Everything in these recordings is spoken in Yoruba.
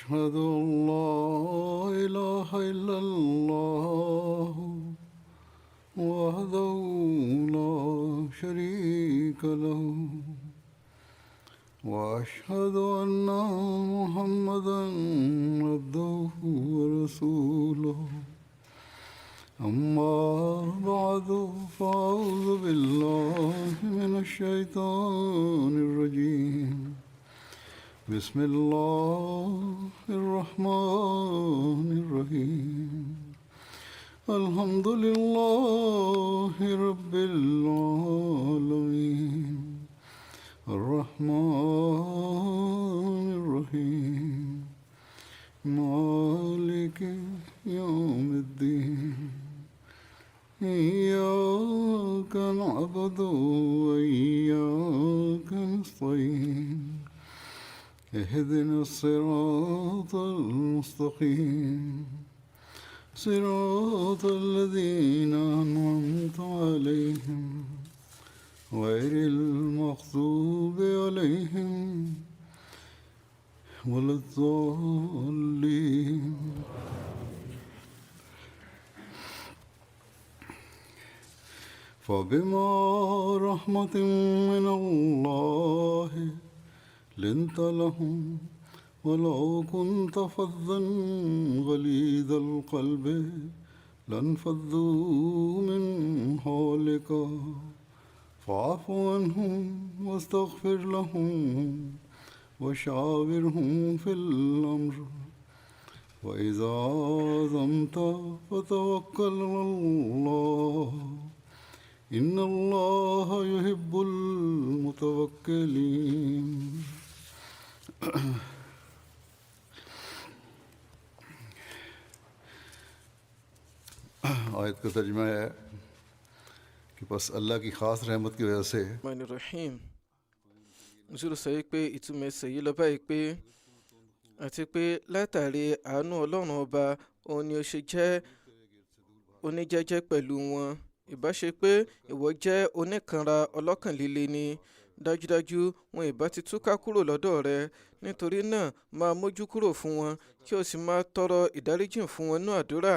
أشهد أن لا إله إلا الله وحده لا شريك له وأشهد أن محمدا عبده ورسوله أما بعد فأعوذ بالله من الشيطان الرجيم بسم الله الرحمن الرحيم الحمد لله رب العالمين الرحمن الرحيم مالك يوم الدين إياك نعبد وإياك نستعين اهدنا الصراط المستقيم صراط الذين أنعمت عليهم غير المغضوب عليهم ولا الضالين فبما رحمة من الله لنت لهم ولو كنت فظا غليظ القلب لانفضوا من حولك فاعف عنهم واستغفر لهم وشاورهم في الأمر وإذا عزمت فتوكل على الله إن الله يحب المتوكلين आयत का तर्जुमा है कि बस अल्लाह की ख़ास रहमत की वजह से Rahim zuru sọ pé ìtumọ̀ ẹsẹ̀ yìí lọ báyìí pé àti pé látàrí àánú ọlọ́run ọba òun ni ó ṣe jẹ́ oníjẹ́jẹ́ pẹ̀lú wọn ìbá ṣe pé ìwọ jẹ́ oníkanra ọlọ́kàn líle ni dájúdájú wọn ìbá ti túká kúrò lọ́dọ̀ rẹ nítorí náà máa mójú kúrò fún wọn kí o sì máa tọrọ ìdáríjìn fún wọn ní àdúrà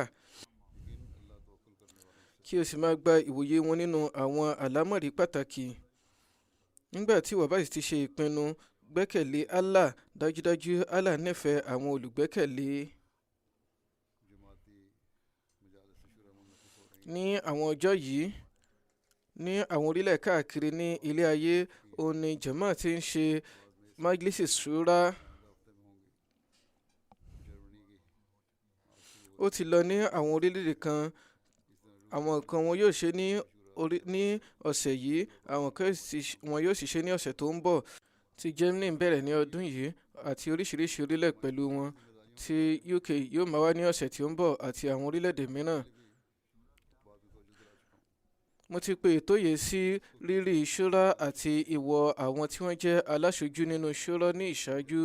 kí o sì máa gba ìwòye wọn nínú àwọn àlámọ̀rí pàtàkì nígbà tí ìwọ bá sì ti ṣe ìpinnu gbẹ́kẹ̀lé Allah dájúdájú Allah nífẹ̀ẹ́ àwọn olùgbẹ́kẹ̀lé. ní àwọn ọjọ́ yìí ní àwọn orílẹ̀ káàkiri ní ilé ayé òun ni jama ti ń ṣe majlis shura. ó ti lọ ní àwọn orílẹ̀-èdè kan àwọn kan wọn yóò ṣe ní ọ̀sẹ̀ yìí àwọn kan wọn yóò sì ṣe ní ọ̀sẹ̀ tó ń bọ̀ tí Germany bẹ̀rẹ̀ ní ọdún yìí àti oríṣiríṣi orílẹ̀ pẹ̀lú wọn tí UK yóò máa wá ní ọ̀sẹ̀ tí ó ń bọ̀ àti àwọn orílẹ̀-èdè mìíràn. mo ti pe ètò yìí sí rírí ṣúrà àti ìwọ àwọn tí wọ́n jẹ́ aláṣojú nínú ṣúrà ní ìṣáájú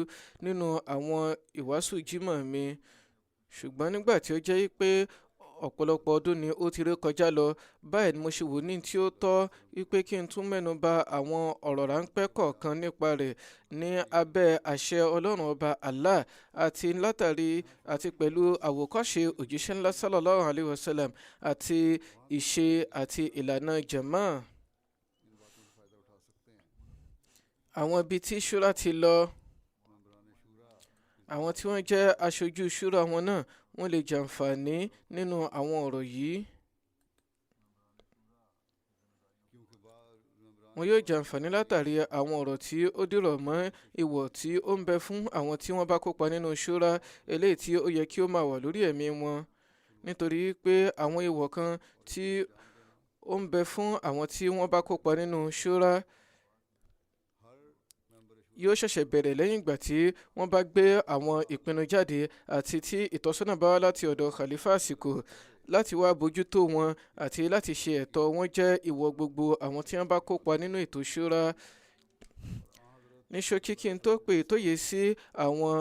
nínú àwọn ìwàásù jímọ̀ mi ṣùgbọ́n nígbà tí ó jẹ́ pé ọ̀pọ̀lọpọ̀ ọdún ni ó ti ré kọjá lọ báyìí ni mo ṣe wò ní tí ó tọ́ wípé kí n tún mẹ́nu bà àwọn ọ̀rọ̀ ráńpẹ́ kọ̀ọ̀kan nípa rẹ̀ ní abẹ́ àṣẹ ọlọ́run ọba Allah àti látàrí àti pẹ̀lú àwòkọ́ṣe òjíṣẹ́ ńlá sallallahu alayhi wa sallam àti ìṣe àti ìlànà jama. àwọn ibi tí ṣúrà ti lọ àwọn tí wọ́n jẹ́ aṣojú ṣúrà wọn náà wọ́n lè jàǹfààní nínú àwọn ọ̀rọ̀ yìí. wọn yóò jàǹfààní látàrí àwọn ọ̀rọ̀ tí ó dìrọ̀ mọ́ ìwọ̀ tí ó ń bẹ fún àwọn tí wọ́n bá kópa nínú ṣúrà eléyìí tí ó yẹ kí ó máa wà lórí ẹ̀mí wọn nítorí pé àwọn ìwọ̀ kan tí ó ń bẹ fún àwọn tí wọ́n bá kópa nínú ṣúrà yóò ṣẹ̀ṣẹ̀ bẹ̀rẹ̀ lẹ́yìn ìgbà tí wọ́n bá gbé àwọn ìpinnu jáde àti tí ìtọ́sọ́nà bá wá láti ọ̀dọ̀ khalifa àsìkò láti wá bójútó wọn àti láti ṣe ẹ̀tọ́ wọn jẹ́ ìwọ̀ gbogbo àwọn tí wọ́n bá kópa nínú ètò ṣúrà. ní ṣókí kí n tó pè tó yẹ sí àwọn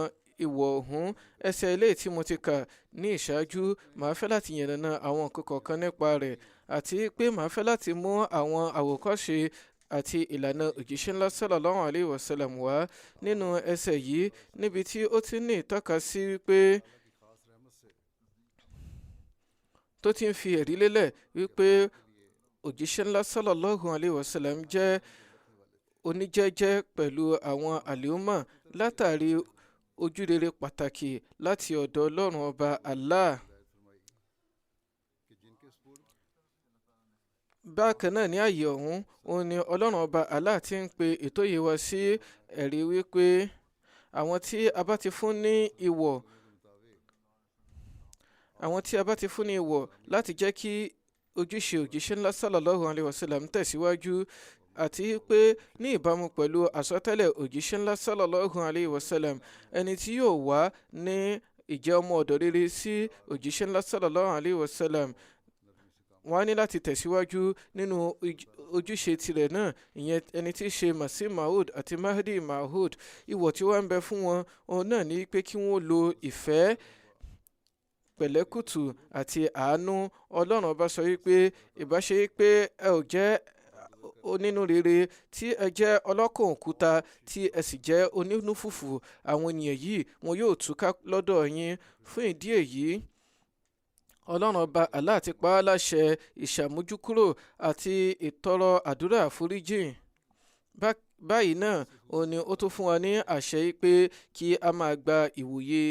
ìwọ̀ ọ̀hún ẹsẹ̀ ilé tí mo ti kà ní ìṣáájú màá fẹ́ láti yànnàná àwọn nǹkan kọ̀ọ̀kan nípa rẹ̀ àti pé màá fẹ́ láti mú àwọn àwòkọ́ṣe àti ìlànà òjíṣẹ́ ńlá sallallahu alayhi wa sallam wá nínú ẹsẹ̀ yìí, níbi tí ó ti ní ìtọ́ka sí wípé tó ti ń fi ẹ̀rí lélẹ̀ wípé òjíṣẹ́ ńlá sallallahu alayhi wa sallam jẹ́ oníjẹ́jẹ́ pẹ̀lú àwọn àlùmọ̀ látàrí ojúrere pàtàkì láti ọ̀dọ̀ Ọlọ́run ọba Allah. Bákan náà ní ààyè ọ̀hún, òun ni Ọlọ́run ọba Allah ti ń pe ètò yìí wá sí ẹ̀rí wípé àwọn tí a bá ti fún ní ìwọ̀ láti jẹ́ kí ojúṣe òjíṣẹ́ ńlá sallallahu alayhi wa sallam tẹ̀síwájú, àti pé ní ìbámu pẹ̀lú àsọtẹ́lẹ̀ òjíṣẹ́ ńlá sallallahu alayhi wa sallam, ẹni tí yóò wá ní ìjẹ́ ọmọ ọ̀dọ̀ rere sí òjíṣẹ́ ńlá sallallahu alayhi wa sallam, wọ́n á ní láti tẹ̀síwájú nínú ojúṣe tirẹ̀ náà, ìyẹn ẹni tí í ṣe Masih Maud àti Mahdi Maud. Ìwọ̀ tí wọ́n ń bẹ fún wọn òun náà ní pé kí wọ́n lo ìfẹ́, pẹ̀lẹ́kùtù àti àánú. Ọlọ́run ọba sọ wípé ìbáṣe pé ẹ ò jẹ́ onínú rere, tí ẹ jẹ́ ọlọ́kàn òkúta, tí ẹ sì jẹ́ onínú fùfù, àwọn ènìyàn yìí wọn yóò túká lọ́dọ̀ yín. Fún ìdí èyí, Ọlọ́run ọba Allah ti pa á láṣẹ ìṣàmójúkúrò àti ìtọrọ àdúrà àforíjìn. Báyìí náà òun ni ó tún fún wa ní àṣẹ pé kí a máa gba ìwòye.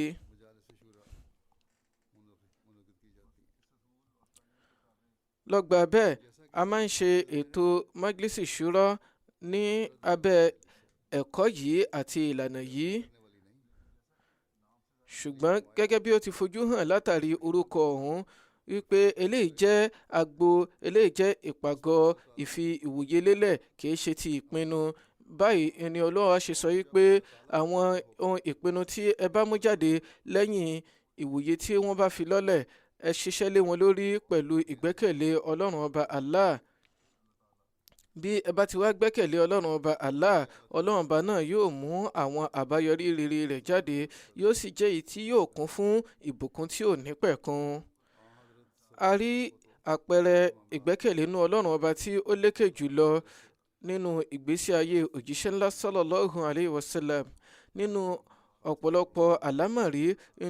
Lọ́gbà bẹ́ẹ̀, a máa ń ṣe ètò Majlisi Shura ní abẹ́ ẹ̀kọ́ yìí àti ìlànà yìí, ṣùgbọ́n gẹ́gẹ́ bí ó ti fojú hàn látàrí orúkọ ọ̀hún wípé eléyìí jẹ́ eléyìí jẹ́ ìpàgọ́ ìfi ìwòye lélẹ̀, kìí ṣe ti ìpinnu. Báyìí ni Ọlọ́run á ṣe sọ wípé àwọn ohun ìpinnu tí ẹ bá mú jáde lẹ́yìn ìwòye tí wọ́n bá fi lọ́lẹ̀, ẹ ṣiṣẹ́ lé wọn lórí pẹ̀lú ìgbẹ́kẹ̀lé Ọlọ́run ọba Allah. Bí ẹ bá ti wá gbẹ́kẹ̀lé Ọlọ́run ọba Allah, Ọlọ́run ọba náà yóò mú àwọn àbáyọrí rere rẹ̀ jáde, yóò sì jẹ́ èyí tí yóò kún fún ìbùkún tí ò ní pẹ̀kun. A rí àpẹẹrẹ ìgbẹ́kẹ̀lé inú Ọlọ́run ọba tí ó lékè jùlọ nínú ìgbésí ayé òjíṣẹ́ ńlá sallallahu alayhi wa sallam. Nínú ọ̀pọ̀lọpọ̀ àlámọ̀rí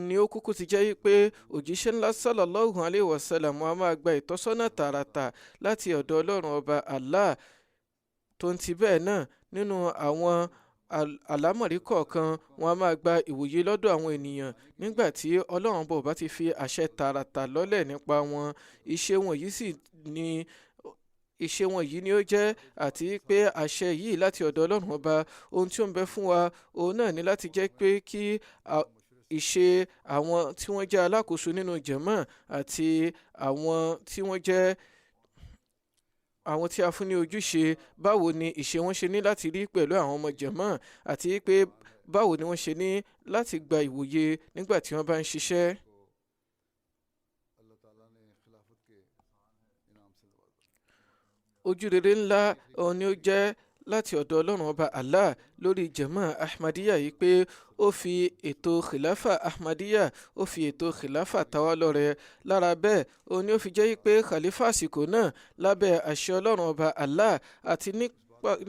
ni ó kúkú ti jẹ́ pé òjíṣẹ́ ńlá sallallahu alayhi wa sallam wọn a máa gba ìtọ́sọ́nà tààràtà láti ọ̀dọ̀ Ọlọ́run ọba Allah. Tó ń ti bẹ́ẹ̀ náà, nínú àwọn àlámọ̀rí kọ̀ọ̀kan wọn a máa gba ìwòye lọ́dọ̀ àwọn ènìyàn nígbà tí Ọlọ́run bọ̀ bá ti fi àṣẹ tààràtà lọ́lẹ̀ nípa wọn. Ìṣe wọn yìí ni ó jẹ́, àti pé àṣẹ yìí láti ọ̀dọ̀ Ọlọ́run ọba, ohun tí ó ń bẹ fún wa òun náà ni láti jẹ́ pé kí ìṣe àwọn tí wọ́n jẹ́ alákòóso nínú jàmáà àti àwọn tí wọ́n jẹ́ àwọn tí a fún ní ojúṣe, báwo ni ìṣe wọn ṣe ní láti rí pẹ̀lú àwọn ọmọ jàmáà, àti pé báwo ni wọ́n ṣe ní láti gba ìwòye nígbà tí wọ́n bá ń ṣiṣẹ́. Ojúrere ńlá òun ni ó jẹ́ láti ọ̀dọ̀ Ọlọ́run ọba Allah lórí jàmáà Ahmadiyya yìí pé ó fi ètò khilafa Ahmadiyya, ó fi ètò khilafa tawá lọ́rẹ. Lára bẹ́ẹ̀ òun ni ó fi jẹ́ pé khalifa àsìkò náà lábẹ́ àṣẹ Ọlọ́run ọba Allah àti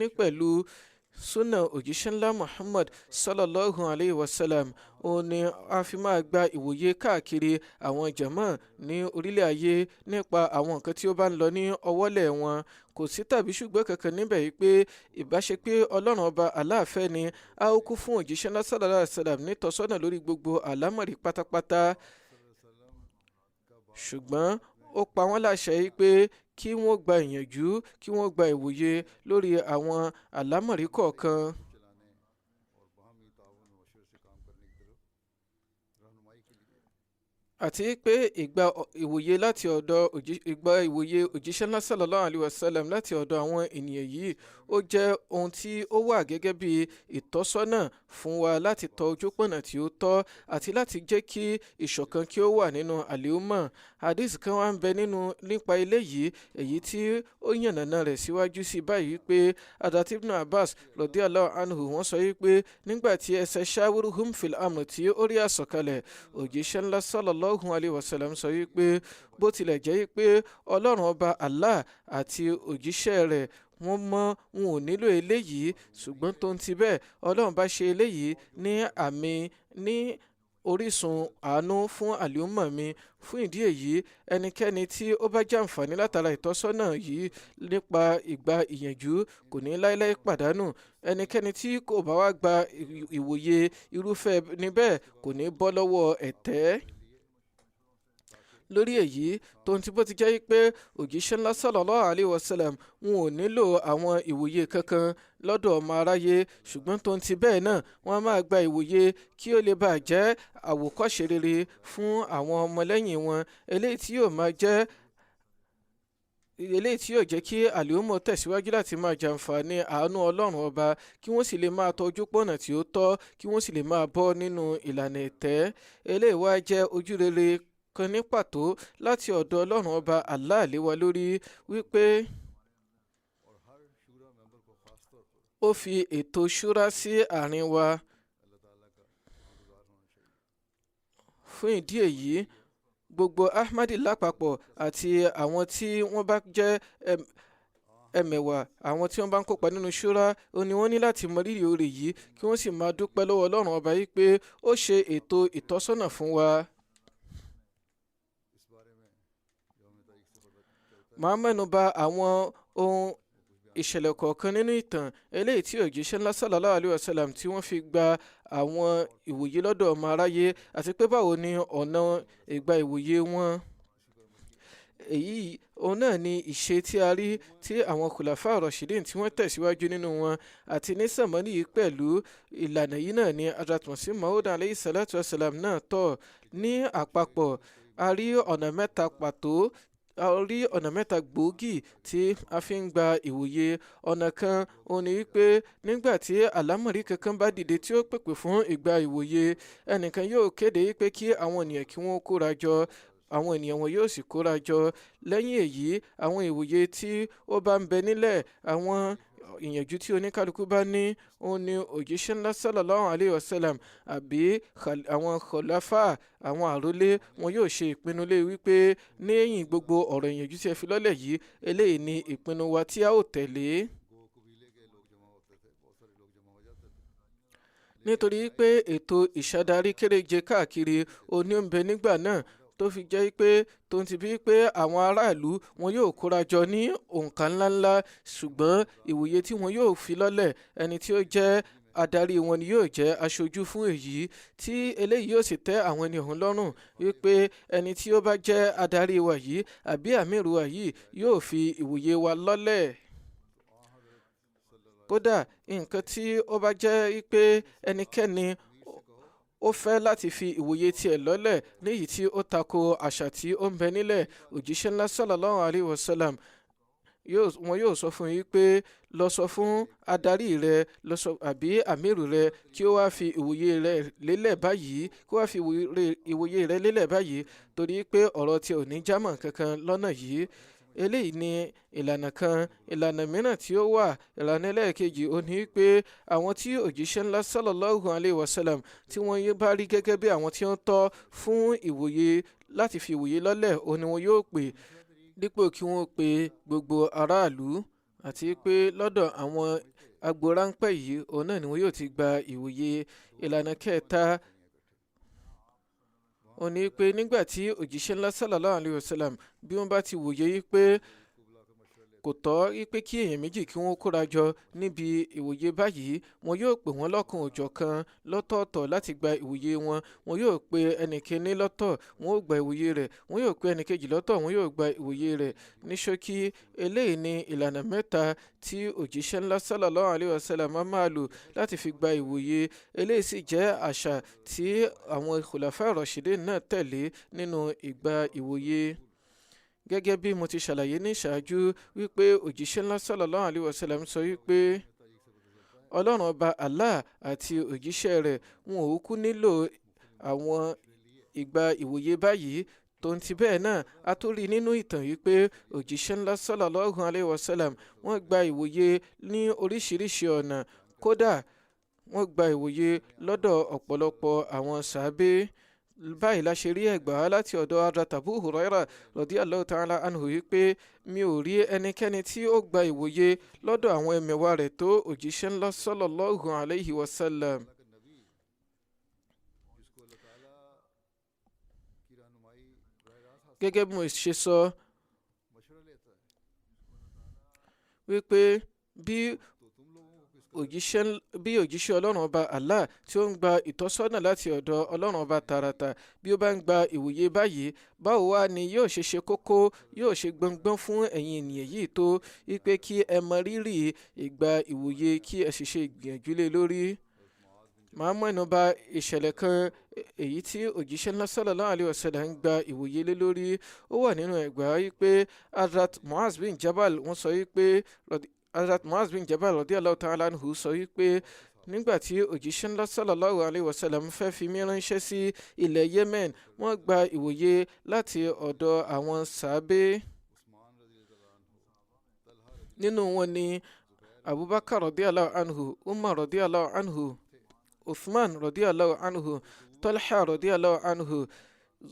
ní pẹ̀lú sunna òjíṣẹ́ ńlá Muhammad sallallahu alayhi wa sallam, òun ni a fi máa gba ìwòye káàkiri àwọn jàmáà ní orílẹ̀ ayé nípa àwọn nǹkan tí ó bá ń lọ ní ọwọ́lẹ̀ wọn. Kò sí tàbí ṣùgbọ́n kankan níbẹ̀ yìí pé ìbáṣe pé Ọlọ́run ọba Allah fẹ́ ni a ó kú fún òjíṣẹ́ ńlá sallallahu alayhi wa sallam ní tọ́sọ́nà lórí gbogbo àlámọ̀rí pátápátá, ṣùgbọ́n ó pa wọ́n láṣẹ yìí pé kí wọ́n gba ìyànjú, kí wọ́n gba ìwòye lórí àwọn àlámọ̀rí kọ̀ọ̀kan. Àti pé ìgbà ìwòye òjíṣẹ́ ńlá sallallahu alayhi wa sallam láti ọ̀dọ̀ àwọn ènìyàn yìí ó jẹ́ ohun tí ó wà gẹ́gẹ́ bí ìtọ́sọ́nà fún wa láti tọ ojúpọ̀nà tí ó tọ́ àti láti jẹ́ kí ìṣọ̀kan kí ó wà nínú àlùmọ̀. Hadith kan wá ń bẹ nípa eléyìí, èyí tí ó yànnàná rẹ̀ síwájú sí báyìí pé Hazrat Ibn Abbas radiyallahu anhu wọ́n sọ wípé nígbà tí ẹsẹ̀ shawiruhum fil amr tí ó rí àsọ̀kalẹ̀, òjíṣẹ́ ńlá sallallahu alayhi wa sallam sọ wípé bó tilẹ̀ jẹ́ pé Ọlọ́run ọba Allah àti òjíṣẹ́ rẹ̀ wọ́n mọ́ wọn ò nílò eléyìí, ṣùgbọ́n tó ń ti bẹ́ẹ̀ ọlọ́run bá ṣe eléyìí ní àmì ní orísun àánú fún àlùmọ̀ mi. Fún ìdí èyí ẹnikẹ́ni tí ó bá jàǹfààní látara ìtọ́sọ́nà yìí nípa ìgbà ìyànjú kò ní láéláé pàdánù. Ẹnikẹ́ni tí kò bá wá gba ìwòye irúfẹ́ níbẹ̀ kò ní bọ́ lọ́wọ́ ẹ̀tẹ́. Lórí èyí tó ń ti bó ti jẹ́ pé òjíṣẹ́ ńlá sallallahu alaihi wasallam wọn ò nílò àwọn ìwòye kankan lọ́dọ̀ ọmọ aráyé, ṣùgbọ́n tó ń ti bẹ́ẹ̀ náà wọ́n máa gba ìwòye kí ó lè bàa jẹ́ àwòkọ́ṣe rere fún àwọn ọmọlẹ́yìn wọn, eléyìí tí yóò jẹ́ kí àlùmọ̀ tẹ̀síwájú láti máa jàǹfààní àánú ọlọ́run ọba, kí wọ́n sì lè máa tọ́jú pọ̀nà tí ó tọ́, kí wọ́n sì lè máa bọ́ nínú ìlànà ẹ̀tẹ́. Eléyìí wá jẹ́ ojúrere kan ní pàtó láti ọ̀dọ̀ ọlọ́run ọba Allah lé wa lórí, wípé ó fi ètò ṣúra sí àárín wa. Fún ìdí èyí gbogbo Ahmadi lápapọ̀ àti àwọn tí wọ́n bá jẹ́ ẹmẹ̀wà, àwọn tí wọ́n bá ń kópa nínú ṣúra, ó ní wọ́n ní láti mọ rírì oore yìí kí wọ́n sì máa dúpẹ́ lọ́wọ́ ọlọ́run ọba yìí pé ó ṣe ètò ìtọ́sọ́nà fún wa. Màá mẹ́nuba àwọn ohun ìṣẹ̀lẹ̀ kọ̀ọ̀kan nínú ìtàn eléyìí tí òjíṣẹ́ ńlá sallallahu alaihi wasallam tí wọ́n fi gba àwọn ìwòye lọ́dọ̀ ọmọ aráyé, àti pé báwo ni ọ̀nà ìgbà ìwòye wọn. Èyí òun náà ni ìṣe tí a rí tí àwọn khulafa rashidin tí wọ́n tẹ̀síwájú nínú wọn, àti ní sàmánì yìí pẹ̀lú ìlànà yìí náà ni Hazrat Masih Maud alayhi salatu wasalam náà tọ̀. Ní àpapọ̀ a rí ọ̀nà mẹ́ta pàtó, a rí ọ̀nà mẹ́ta gbòógì tí a fi ń gba ìwòye. Ọ̀nà kan òun ni wípé nígbà tí àlámọ̀rí kankan bá dìde tí ó pèpè fún ìgbà ìwòye, ẹnìkan yóò kéde wípé kí àwọn ènìyàn kí wọ́n kóra jọ, àwọn ènìyàn wọn yóò sì kóra jọ. Lẹ́yìn èyí àwọn ìwòye tí ó bá ń bẹ nílẹ̀, àwọn ìyànjú tí oníkálukú bá ní, òun ni òjíṣẹ́ ńlá sallallahu alaihi wasallam àbí àwọn khulafa, àwọn àrólé wọn yóò ṣe ìpinnu lé wípé lẹ́yìn gbogbo ọ̀rọ̀ ìyànjú tí ẹ fi lọ́lẹ̀ yìí, eléyìí ni ìpinnu wa tí a ó tẹ̀lé. Nítorí pé ètò ìṣàdarí kéréje káàkiri òní ń bẹ nígbà náà, tó fi jẹ́ pé tó ń ti bí pé àwọn aráàlú wọn yóò kóra jọ ní òǹkà ńláńlá, ṣùgbọ́n ìwòye tí wọn yóò fi lọ́lẹ̀, ẹni tí ó jẹ́ adarí wọn ni yóò jẹ́ aṣojú fún èyí, tí eléyìí yóò sì tẹ́ àwọn ẹni ọ̀hún lọ́rùn wípé ẹni tí ó bá jẹ́ adarí wa yìí àbí àmírù wa yìí yóò fi ìwòye wa lọ́lẹ̀. Kódà nǹkan tí ó bá jẹ́ wípé ẹnikẹ́ni ó fẹ́ láti fi ìwòye tiẹ̀ lọ́lẹ̀ léyìí tí ó tako àṣà tí ó ń bẹ nílẹ̀, òjíṣẹ́ ńlá sallallahu alaihi wasallam wọn yóò sọ fún yín pé lọ sọ fún adarí rẹ àbí àmírù rẹ kí ó wá fi ìwòye rẹ lélẹ̀ báyìí, kí ó wá fi ìwòye rẹ lélẹ̀ báyìí, torí pé ọ̀rọ̀ tí ò ní jámọ́ kankan lọ́nà yìí. Eléyìí ni ìlànà kan. Ìlànà mìíràn tí ó wà, ìlànà ẹlẹ́ẹ̀kejì ó ní pé àwọn tí òjíṣẹ́ ńlá sallallahu alaihi wasallam tí wọ́n bá rí gẹ́gẹ́ bí àwọn tí ó ń tọ́ fún ìwòye láti fi ìwòye lọ́lẹ̀, òun ni wọn yóò pè dípò kí wọ́n pe gbogbo aráàlú, àti pé lọ́dọ̀ àwọn agbo ráńpẹ́ yìí òun náà ni wọn yóò ti gba ìwòye. Ìlànà kẹta ó ní pé nígbà tí òjíṣẹ́ ńlá sallallahu alaihi wasallam bí wọ́n bá ti wòye pé kò tọ́ pé kí èèyàn méjì kí wọ́n kóra jọ níbi ìwòye báyìí, wọn yóò pè wọ́n lọ́kan òjọ̀kan lọ́tọ̀ọ̀tọ̀ láti gba ìwòye wọn. Wọn yóò pe ẹnìkíní lọ́tọ̀, wọn ó gba ìwòye rẹ̀, wọn yóò pe ẹnìkejì lọ́tọ̀, wọn yóò gba ìwòye rẹ̀. Ní ṣókí eléyìí ni ìlànà mẹ́ta tí òjíṣẹ́ ńlá sallallahu alaihi wasallam máa lò láti fi gba ìwòye. Eléyìí sì jẹ́ àṣà tí àwọn khulafa rashidin náà tẹ̀lé nínú ìgbà ìwòye. Gẹ́gẹ́ bí mo ti ṣàlàyé ní ìṣáájú wípé òjíṣẹ́ ńlá sallallahu alaihi wasallam sọ wípé ọlọ́run ọba Allah àti òjíṣẹ́ rẹ̀ wọn ò kú nílò àwọn ìgbà ìwòye báyìí. Tó ń ti bẹ́ẹ̀ náà a tó rí nínú ìtàn wípé òjíṣẹ́ ńlá sallallahu alaihi wasallam wọ́n gba ìwòye ní oríṣiríṣi ọ̀nà. Kódà wọ́n gba ìwòye lọ́dọ̀ ọ̀pọ̀lọpọ̀ àwọn sàábé báyìí la ṣe rí ẹgbàá láti ọ̀dọ̀ Hadrat Abu Hurairah radiyallahu ta'ala anhu wípé mi ò rí ẹnikẹ́ni tí ó gba ìwòye lọ́dọ̀ àwọn ẹmẹ̀wà rẹ̀ tó òjíṣẹ́ ńlá sallallahu alayhi wa sallam. gẹ́gẹ́ bí mo ṣe sọ wípé bí òjíṣẹ́ ọlọ́run ọba Allah tí ó ń gba ìtọ́sọ́nà láti ọ̀dọ̀ ọlọ́run ọba tààràtà bí ó bá ń gba ìwòye báyìí báwo wá ni yóò ṣe kókó yóò ṣe gbọ̀ngbọ̀n fún ẹ̀yin ènìyàn yìí tó wípé kí ẹ mọ rírì ìgbà ìwòye kí ẹ sì ṣe ìgbìyànjú lé lórí. màá mẹ́nu bà ìṣẹ̀lẹ̀ kan èyí tí òjíṣẹ́ ńlá sallallahu alaihi wasallam ń gba ìwòye lé lórí. ó wà nínú ẹgbàá wípé Hazrat Muaz bin Jabal wọ́n sọ wípé Hazrat Muaz bin Jabal radiyallahu ta'ala anhu sọ wípé nígbà tí òjíṣẹ́ ńlá sallallahu alaihi wasallam fẹ́ fi mí ránṣẹ́ sí ilẹ̀ Yemen wọ́n gba ìwòye láti ọ̀dọ̀ àwọn sàábé. nínú wọn ni Abubakar radiyallahu anhu, Umar radiyallahu anhu, Uthman radiyallahu anhu, Talha radiyallahu anhu,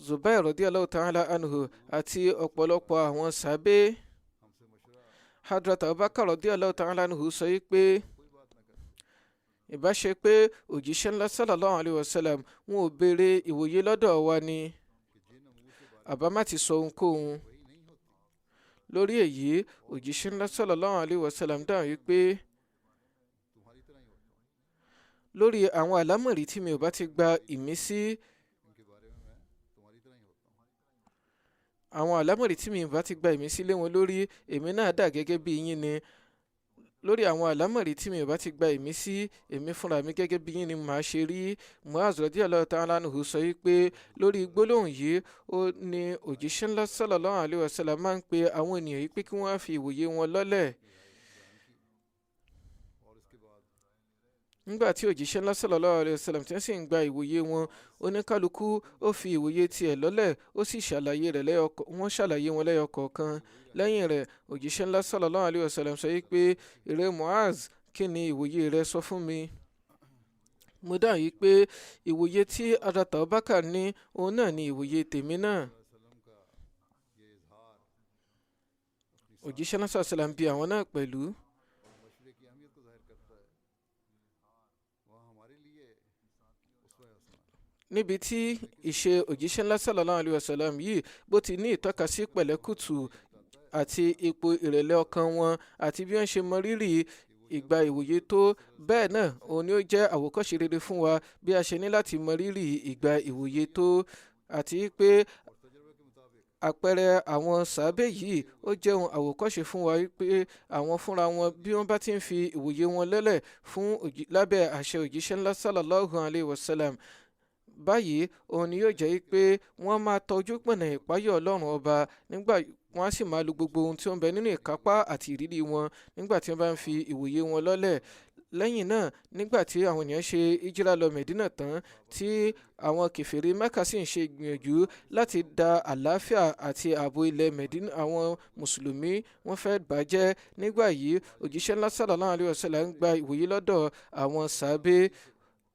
Zubair radiyallahu ta'ala anhu àti ọ̀pọ̀lọpọ̀ àwọn sàábé. Hadrat Abubakar radiyallahu ta'ala anhu sọ pé ìbá ṣe pé òjíṣẹ́ ńlá sallallahu alayhi wa sallam wọn ò béèrè ìwòye lọ́dọ̀ wa ni àbá má ti sọ ohunkóhun. lórí èyí òjíṣẹ́ ńlá sallallahu alayhi wa sallam dáhùn wípé lórí àwọn àlámọ̀rí tí mi ò bá ti gba ìmísí àwọn àlámọ̀rí tí mi bá ti gba ìmísí lé wọn lórí èmi náà dà gẹ́gẹ́ bí yín ni. lórí àwọn àlámọ̀rí tí mi bá ti gba ìmísí èmi fúnra mi gẹ́gẹ́ bí yín ni màá ṣe rí. Muaz radiyallahu ta'ala anhu sọ wípé lórí gbólóhùn yìí ó ní òjíṣẹ́ ńlá sallallahu alaihi wasallam máa ń pe àwọn ènìyàn yìí pé kí wọ́n fi ìwòye wọn lọ́lẹ̀. nígbà tí òjíṣẹ́ ńlá sallallahu alaihi wasallam tí wọ́n sì ń gba ìwòye wọn oníkálukú ó fi ìwòye tiẹ̀ lọ́lẹ̀ ó sì ṣàlàyé wọn lẹ́yọ kọ̀ọ̀kan. lẹ́yìn rẹ̀ òjíṣẹ́ ńlá sallallahu alaihi wasallam sọ pé ìrẹ́ Muaz kí ni ìwòye rẹ sọ fún mi. mo dáhùn yìí pé ìwòye tí Hazrat Abubakar ní òun náà ni ìwòye tèmi náà. òjíṣẹ́ ńlá sallallahu alaihi wasallam bi àwọn náà pẹ̀lú. níbi tí ìṣe òjíṣẹ́ ńlá sallallahu alaihi wasallam yìí bó ti ní ìtọ́kasí pẹ̀lẹ́kùtù àti ipò ìrẹ̀lẹ̀ ọkàn wọn àti bí wọ́n ṣe mọ rírì ìgbà ìwòye tó bẹ́ẹ̀ náà òun ni ó jẹ́ àwòkọ́ṣe rere fún wa bí a ṣe ní láti mọ rírì ìgbà ìwòye tó àti pé àpẹẹrẹ àwọn sàábẹ̀ yìí ó jẹ́ ohun àwòkọ́ṣe fún wa pé àwọn fúnra wọn bí wọ́n bá ti ń fi ìwòye wọn lẹ́lẹ̀ fún lábẹ́ àṣẹ òjíṣẹ́ ńlá sallallahu alaihi wasallam báyìí òun ni yóò jẹ́ pé wọ́n máa tọ́jú pọ̀nà ìpáyọ̀ ọlọ́run ọba nígbà wọ́n á sì máa lo gbogbo ohun tí ó ń bẹ nínú ìkápá àti ìrírí wọn nígbà tí wọ́n bá ń fi ìwòye wọn lọ́lẹ̀. lẹ́yìn náà nígbà tí àwọn ènìyàn ṣe ìjírà lọ Mẹ̀dínà tán tí àwọn kèfèrí Mẹ́kà sì ń ṣe ìgbìyànjú láti da àlàáfíà àti ààbò ilẹ̀ Mẹ̀dínà àwọn mùsùlùmí wọ́n fẹ́ bàjẹ́. nígbà yìí òjíṣẹ́ ńlá sallallahu alaihi wasallam ń gba ìwòye lọ́dọ̀ àwọn sàábé.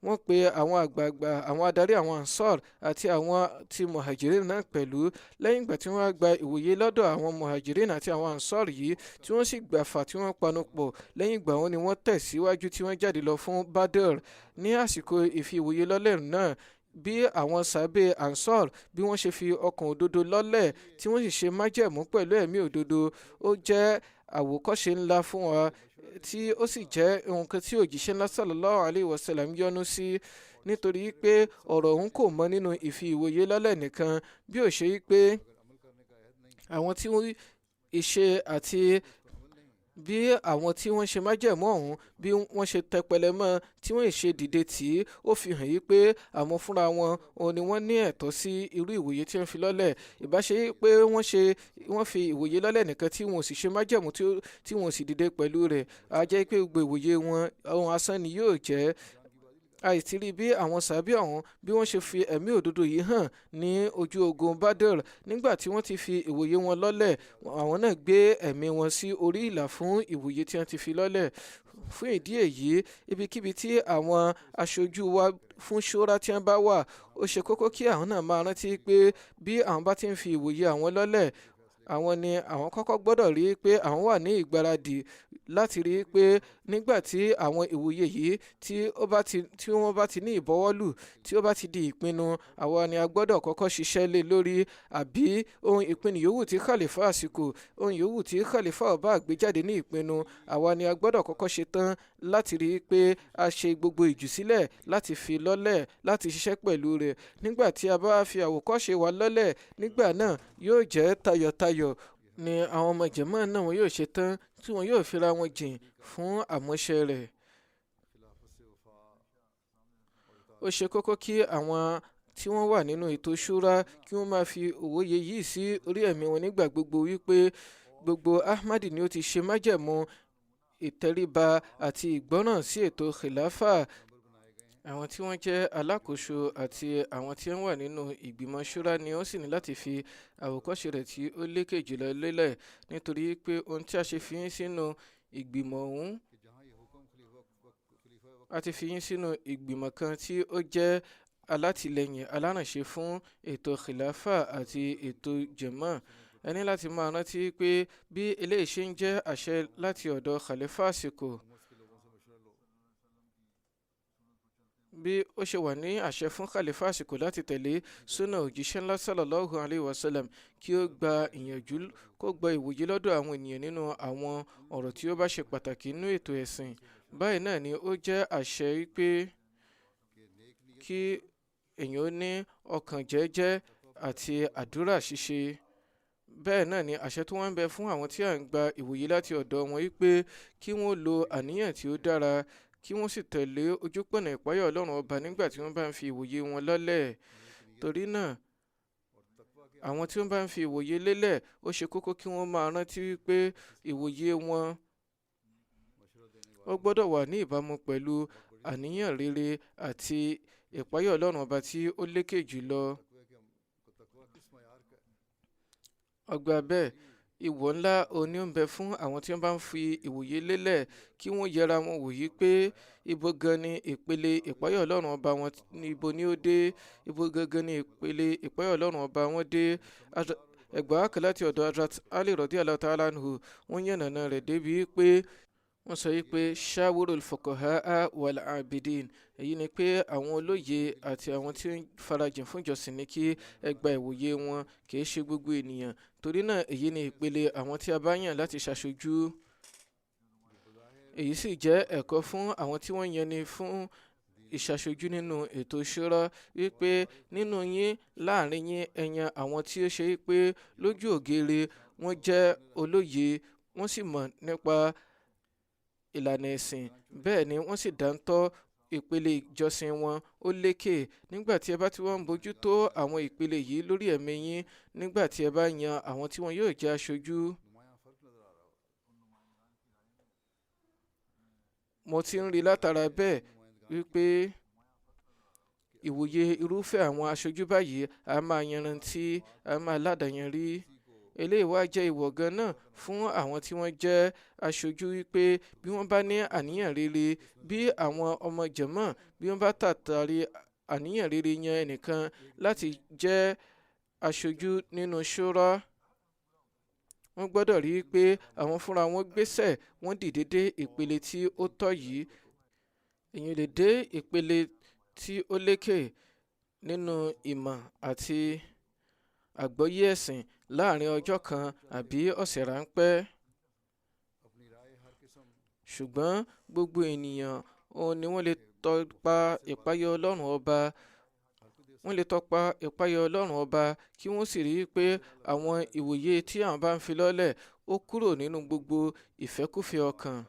wọ́n pe àwọn àgbààgbà àwọn adarí àwọn ansar àti àwọn ti muhajirin náà pẹ̀lú. lẹ́yìn ìgbà tí wọ́n gba ìwòye lọ́dọ̀ àwọn muhajirin àti àwọn ansar yìí tí wọ́n sì gbàfà tí wọ́n panu pọ̀ lẹ́yìn ìgbà wọn ni wọ́n tẹ̀síwájú tí wọ́n jáde lọ fún Badr. ní àsìkò ìfi ìwòye lọ́lẹ̀ náà bí àwọn sàbẹ̀ ansar bí wọ́n ṣe fi ọkàn òdodo lọ́lẹ̀ tí wọ́n sì ṣe májẹ̀mú pẹ̀lú ẹ̀mí òdodo ó jẹ́ àwòkọ́ṣe ńlá fún wa tí ó sì jẹ́ nǹkan tí òjíṣẹ́ ńlá sallallahu alaihi wasallam yọ́nú sí nítorí pé ọ̀rọ̀ òun kò mọ nínú ìfi ìwòye lọ́lẹ̀ nìkan bí ó ṣe pé àwọn tí ìṣe àti bí àwọn tí wọ́n ṣe májẹ̀mú ọ̀hún bí wọ́n ṣe tẹpẹlẹ mọ́ tí wọ́n ṣe dìde tì í ó fi hàn yí pé àwọn fúnra wọn òun ni wọ́n ní ẹ̀tọ́ sí irú ìwòye tí wọ́n fi lọ́lẹ̀. ìbáṣe pé wọ́n fi ìwòye lọ́lẹ̀ nìkan tí wọn ò sì ṣe májẹ̀mú tí wọn ò sì dìde pẹ̀lú rẹ̀ á jẹ́ pé gbogbo ìwòye wọn ohun asán ni yóò jẹ́. àìtí rí bí àwọn sàbí ọ̀hún bí wọ́n ṣe fi ẹ̀mí òdodo yìí hàn ní ojú ogun Badr nígbà tí wọ́n ti fi ìwòye wọn lọ́lẹ̀ àwọn náà gbé ẹ̀mí wọn sí orí ìlà fún ìwòye tí wọ́n ti fi lọ́lẹ̀. Fún ìdí èyí ibikíbi tí àwọn aṣojú wa fún ṣúrà tí wọ́n bá wà ó ṣe kókó kí àwọn náà máa rántí pé bí àwọn bá ti ń fi ìwòye àwọn lọ́lẹ̀ àwọn ni àwọn kọ́kọ́ gbọ́dọ̀ rí pé àwọn wà ní ìgbáradì láti rí pé nígbà tí àwọn ìwòye yìí tí wọ́n bá ti ní ìbọwọ́lù tí ó bá ti di ìpinnu àwa ni a gbọ́dọ̀ kọ́kọ́ ṣiṣẹ́ lé lórí àbí ohun ìpinnu yòówù tí khalifa àsìkò ohun yòówù tí khalifa ọba àgbéjáde ní ìpinnu àwa ni a gbọ́dọ̀ kọ́kọ́ ṣe tán láti rí pé a ṣe gbogbo ìjùsílẹ̀ láti fi lọ́lẹ̀ láti ṣiṣẹ́ pẹ̀lú rẹ̀. Nígbà tí a bá fi àwòkọ́ṣe wa lọ́lẹ̀ nígbà náà yóò jẹ́ tayọ̀tayọ̀ ni àwọn ọmọ jẹ̀mọ́ náà wọn yóò ṣe tán tí wọn yóò fira wọn jìn fún àmúṣe rẹ̀. Ó ṣe kókó kí àwọn tí wọ́n wà nínú ètò ṣúrà kí wọ́n máa fi òye yìí sí orí ẹ̀mí wọn nígbà gbogbo wípé gbogbo Ahmadi ni ó ti ṣe májẹ̀mú ìtẹríba àti ìgbọ́ràn sí ètò khilafa. Àwọn tí wọ́n jẹ́ alákòóso àti àwọn tí wọ́n wà nínú ìgbìmọ̀ ṣúrà ni wọ́n sì ní láti fi àwòkọ́ṣe rẹ̀ tí ó lékè jùlọ lélẹ̀ nítorí pé ohun tí a ṣe fi yín sínú ìgbìmọ̀ ọ̀hún a ti fi yín sínú ìgbìmọ̀ kan tí ó jẹ́ alátìlẹyìn alárànṣe fún ètò khilafa àti ètò jẹ̀mọ́. Ẹ ní láti máa rántí pé bí eléyìí ṣe ń jẹ́ àṣẹ láti ọ̀dọ̀ khalifa àsìkò bí ó ṣe wà ní àṣẹ fún khalifa àsìkò láti tẹ̀lé súnà òjíṣẹ́ ńlá sallallahu alayhi wa sallam kí ó gba ìyànjú kó gba ìwòye lọ́dọ̀ àwọn ènìyàn nínú àwọn ọ̀rọ̀ tí ó bá ṣe pàtàkì nínú ètò ẹ̀sìn. Báyìí náà ni ó jẹ́ àṣẹ wípé kí èèyàn ó ní ọkàn jẹ́jẹ́ àti àdúrà ṣíṣe. Bẹ́ẹ̀ náà ni àṣẹ tó wá ń bẹ fún àwọn tí à ń gba ìwòye láti ọ̀dọ̀ wọn wípé kí wọ́n lo àníyàn tí ó dára kí wọ́n sì tẹ̀lé ojúpọ̀nà ìpáyà Ọlọ́run ọba nígbà tí wọ́n bá ń fi ìwòye wọn lọ́lẹ̀. Torí náà àwọn tí wọ́n bá ń fi ìwòye lélẹ̀ ó ṣe kókó kí wọ́n máa rántí wípé ìwòye wọn ó gbọ́dọ̀ wà ní ìbámu pẹ̀lú àníyàn rere àti ìpáyà Ọlọ́run ọba tí ó lékè jùlọ. Ọgbà bẹ́ẹ̀ ìwọ̀ ńlá òní ń bẹ fún àwọn tí wọ́n bá ń fi ìwòye lélẹ̀ kí wọ́n yẹra wọn wòye pé ibo gan ni ìpele ìpáyà Ọlọ́run ọba wọn ibo ni ó dé ibo gangan ni ìpele ìpáyà Ọlọ́run ọba wọn dé. Ẹgbàá kan láti ọ̀dọ̀ Hazrat Ali radiyallahu ta'ala anhu wọ́n yànnàná rẹ̀ débi pé wọ́n sọ wípé shawurul fuqaha wal abidin èyí ni pé àwọn olóye àti àwọn tí ó ń farajìn fún ìjọsìn ní kí ẹ gba ìwòye wọn kì í ṣe gbogbo ènìyàn. Torí náà èyí ni ìpele àwọn tí a bá yàn láti ṣaṣojú. Èyí sì jẹ́ ẹ̀kọ́ fún àwọn tí wọ́n yan ni fún ìṣàṣojú nínú ètò ṣúrà wípé nínú yín láàrin yín ẹ yan àwọn tí ó ṣe pé lójú ògèrè wọ́n jẹ́ olóye wọ́n sì mọ̀ nípa ìlànà ẹ̀sìn bẹ́ẹ̀ ni wọ́n sì dáńtọ́ ìpele ìjọsìn wọn ó lékè. Nígbà tí ẹ bá ti wá ń bójú tó àwọn ìpele yìí lórí ẹ̀mí yín nígbà tí ẹ bá yan àwọn tí wọn yóò jẹ́ aṣojú. Mo ti ń rí látara bẹ́ẹ̀ wípé ìwòye irúfẹ́ àwọn aṣojú báyìí a máa yanrantí a máa ládàáyanrí. Eléyìí wá jẹ́ ìwọ̀ gan náà fún àwọn tí wọ́n jẹ́ aṣojú wípé bí wọ́n bá ní àníyàn rere bí àwọn ọmọ jẹ̀mọ́ bí wọ́n bá tàtàrí àníyàn rere yan ẹnìkan láti jẹ́ aṣojú nínú ṣúrà wọ́n gbọ́dọ̀ rí i pé àwọn fúnra wọn gbésẹ̀ wọ́n dìde dé ìpele tí ó tọ́ yìí. Èyàn lè dé ìpele tí ó lékè nínú ìmọ̀ àti àgbọ́yé ẹ̀sìn láàrin ọjọ́ kan àbí ọ̀sẹ̀ ráńpẹ́. Ṣùgbọ́n gbogbo ènìyàn òun ni wọ́n lè tọpa ìpáyà Ọlọ́run ọba kí wọ́n sì rí i pé àwọn ìwòye tí àwọn bá ń fi lọ́lẹ̀ ó kúrò nínú gbogbo ìfẹ́kúfẹ̀ẹ́ ọkàn.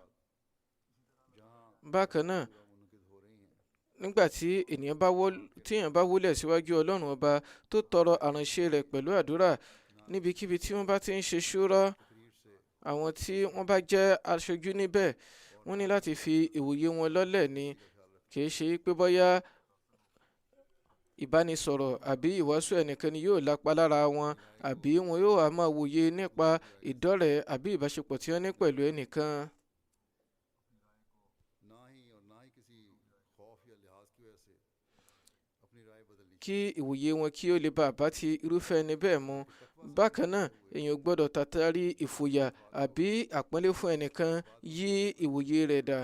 Bákan náà nígbà tí ènìyàn bá wólẹ̀ síwájú Ọlọ́run ọba tó tọrọ àránṣe rẹ̀ pẹ̀lú àdúrà níbikíbi tí wọ́n bá ti ń ṣe ṣúrà àwọn tí wọ́n bá jẹ́ aṣojú níbẹ̀ wọ́n ní láti fi ìwòye wọn lọ́lẹ̀ ni kìí ṣe pé bóyá ìbánisọ̀rọ̀ àbí ìwàásù ẹnìkan ni yóò lápa lára wọn, àbí wọn yóò wá máa wòye nípa ìdọ́rẹ̀ẹ́ àbí ìbáṣepọ̀ tí wọ́n ní pẹ̀lú ẹnìkan. kí ìwòye wọn kí ó lè bá ti irúfẹ́ ẹni bẹ́ẹ̀ mu. Bákan náà, èèyàn gbọ́dọ̀ tàtàrí ìfòyà àbí àpọ́nlé fún ẹnìkan yí ìwòye rẹ̀ dà,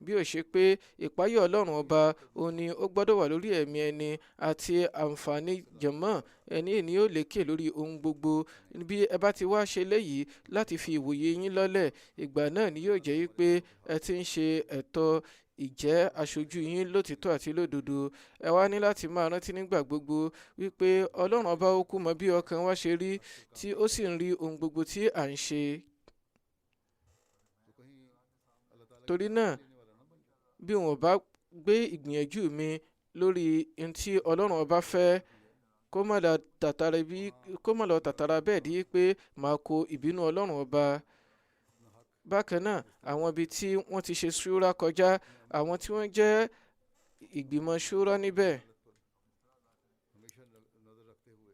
bí ó ṣe pé ìpáyọ̀ Ọlọ́run ọba òun ni ó gbọ́dọ̀ wà lórí ẹ̀mí ẹni àti àǹfààní jẹ̀mọ́ ẹni ni ó lékè lórí ohun gbogbo. Bí ẹ bá ti wá ṣe léyìí láti fi ìwòye yín lọ́lẹ̀, ìgbà náà ni yóò jẹ́ wípé ẹ ti ń ṣe ẹ̀tọ́ ìjẹ́ aṣojú yín lótìtọ́ àti lódodo. Ẹ wá ní láti máa rántí nígbà gbogbo wípé Ọlọ́run ọba ó kú mọ bí ọkàn wa ṣe rí, tí ó sì ń rí ohun gbogbo tí à ń ṣe. Torí náà, bí wọn bá gbé ìgbìyànjú mi lórí ohun tí Ọlọ́run ọba fẹ́, kó má lọ tàtàrà bẹ́ẹ̀ di pé màá kó ìbínú Ọlọ́run ọba. Bákan náà, àwọn ibi tí wọ́n ti ṣe ṣúra kọjá, àwọn tí wọ́n jẹ́ ìgbìmọ̀ ṣúra níbẹ̀,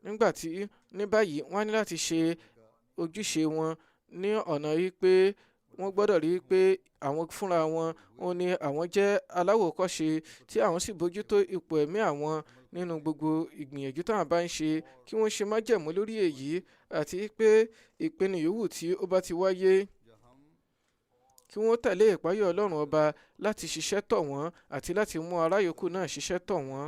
nígbà tí ní báyìí wọ́n ní láti ṣe ojúṣe wọn ní ọ̀nà wípé wọ́n gbọ́dọ̀ rí pé àwọn fúnra wọn ó ní àwọn jẹ́ aláwòkọ́ṣe, tí àwọn sì bójútó ipò ẹ̀mí àwọn nínú gbogbo ìgbìyànjú táwọn bá ń ṣe, kí wọ́n ṣe májẹ̀mú lórí èyí, àti pé ìpinnu yòówù tí ó bá ti wáyé, kí wọ́n tẹ̀lé ìpáyọ̀ Ọlọ́run ọba láti ṣiṣẹ́ tọ̀ wọ́n àti láti mú ará yòókù náà ṣiṣẹ́ tọ̀ wọ́n.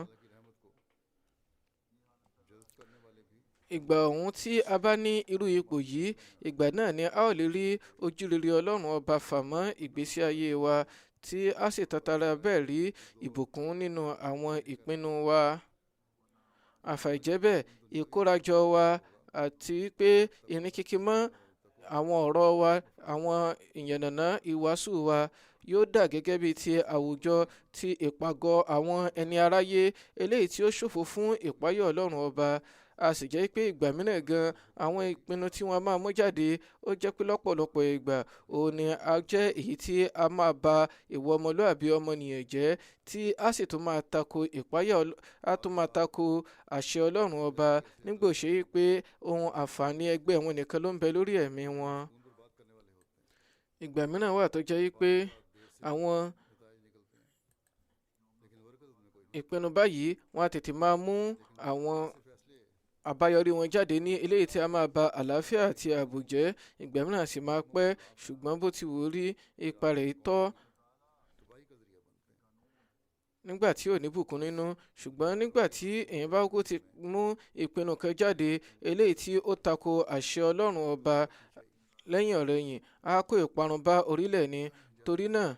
Ìgbà ọ̀hún tí a bá ní irú ipò yìí, ìgbà náà ni a ó lè rí ojúrere Ọlọ́run ọba fà mọ́ ìgbésí ayé wa, tí a sì tàtàrà bẹ́ẹ̀ rí ìbùkún nínú àwọn ìpinnu wa. Àfàìjẹ́ bẹ́ẹ̀, ìkórajọ wa àti pé ìrìn kíkí mọ́ àwọn ọ̀rọ̀ wa, àwọn ìyànnàná ìwàásù wa yóò dà gẹ́gẹ́ bí ti àwùjọ ti ìpàgọ́ àwọn ẹni aráyé, eléyìí tí ó ṣòfò fún ìpáyọ̀ Ọlọ́run ọba. A sì jẹ́ pé ìgbà mìíràn gan àwọn ìpinnu tí wọ́n máa mú jáde, ó jẹ́ pé lọ́pọ̀lọpọ̀ ìgbà òun ni a jẹ́ èyí tí a máa ba ìwà ọmọlúàbí ọmọnìyàn jẹ́, tí a sì tún máa tako àṣẹ Ọlọ́run ọba, nígbà ṣe pé ohun àǹfààní ẹgbẹ́ wọn nìkan ló ń bẹ lórí ẹ̀mí wọn. Ìgbà mìíràn wà tó jẹ́ pé àwọn ìpinnu báyìí wọ́n á tètè máa mú àwọn àbáyọrí wọn jáde ní eléyìí tí a máa ba àlàáfíà àti ààbò jẹ́. Ìgbà mìíràn sì máa pẹ́, ṣùgbọ́n bó ti wù ú rí, ipa rẹ̀ tọ́ nígbà tí ò ní bùkún nínú. Ṣùgbọ́n nígbà tí èèyàn bá kó ti mú ìpinnu kan jáde eléyìí tí ó tako àṣẹ Ọlọ́run ọba, lẹ́yìn ọ̀rẹ̀yìn á kó ìparun bá orílẹ̀ ni. Torí náà,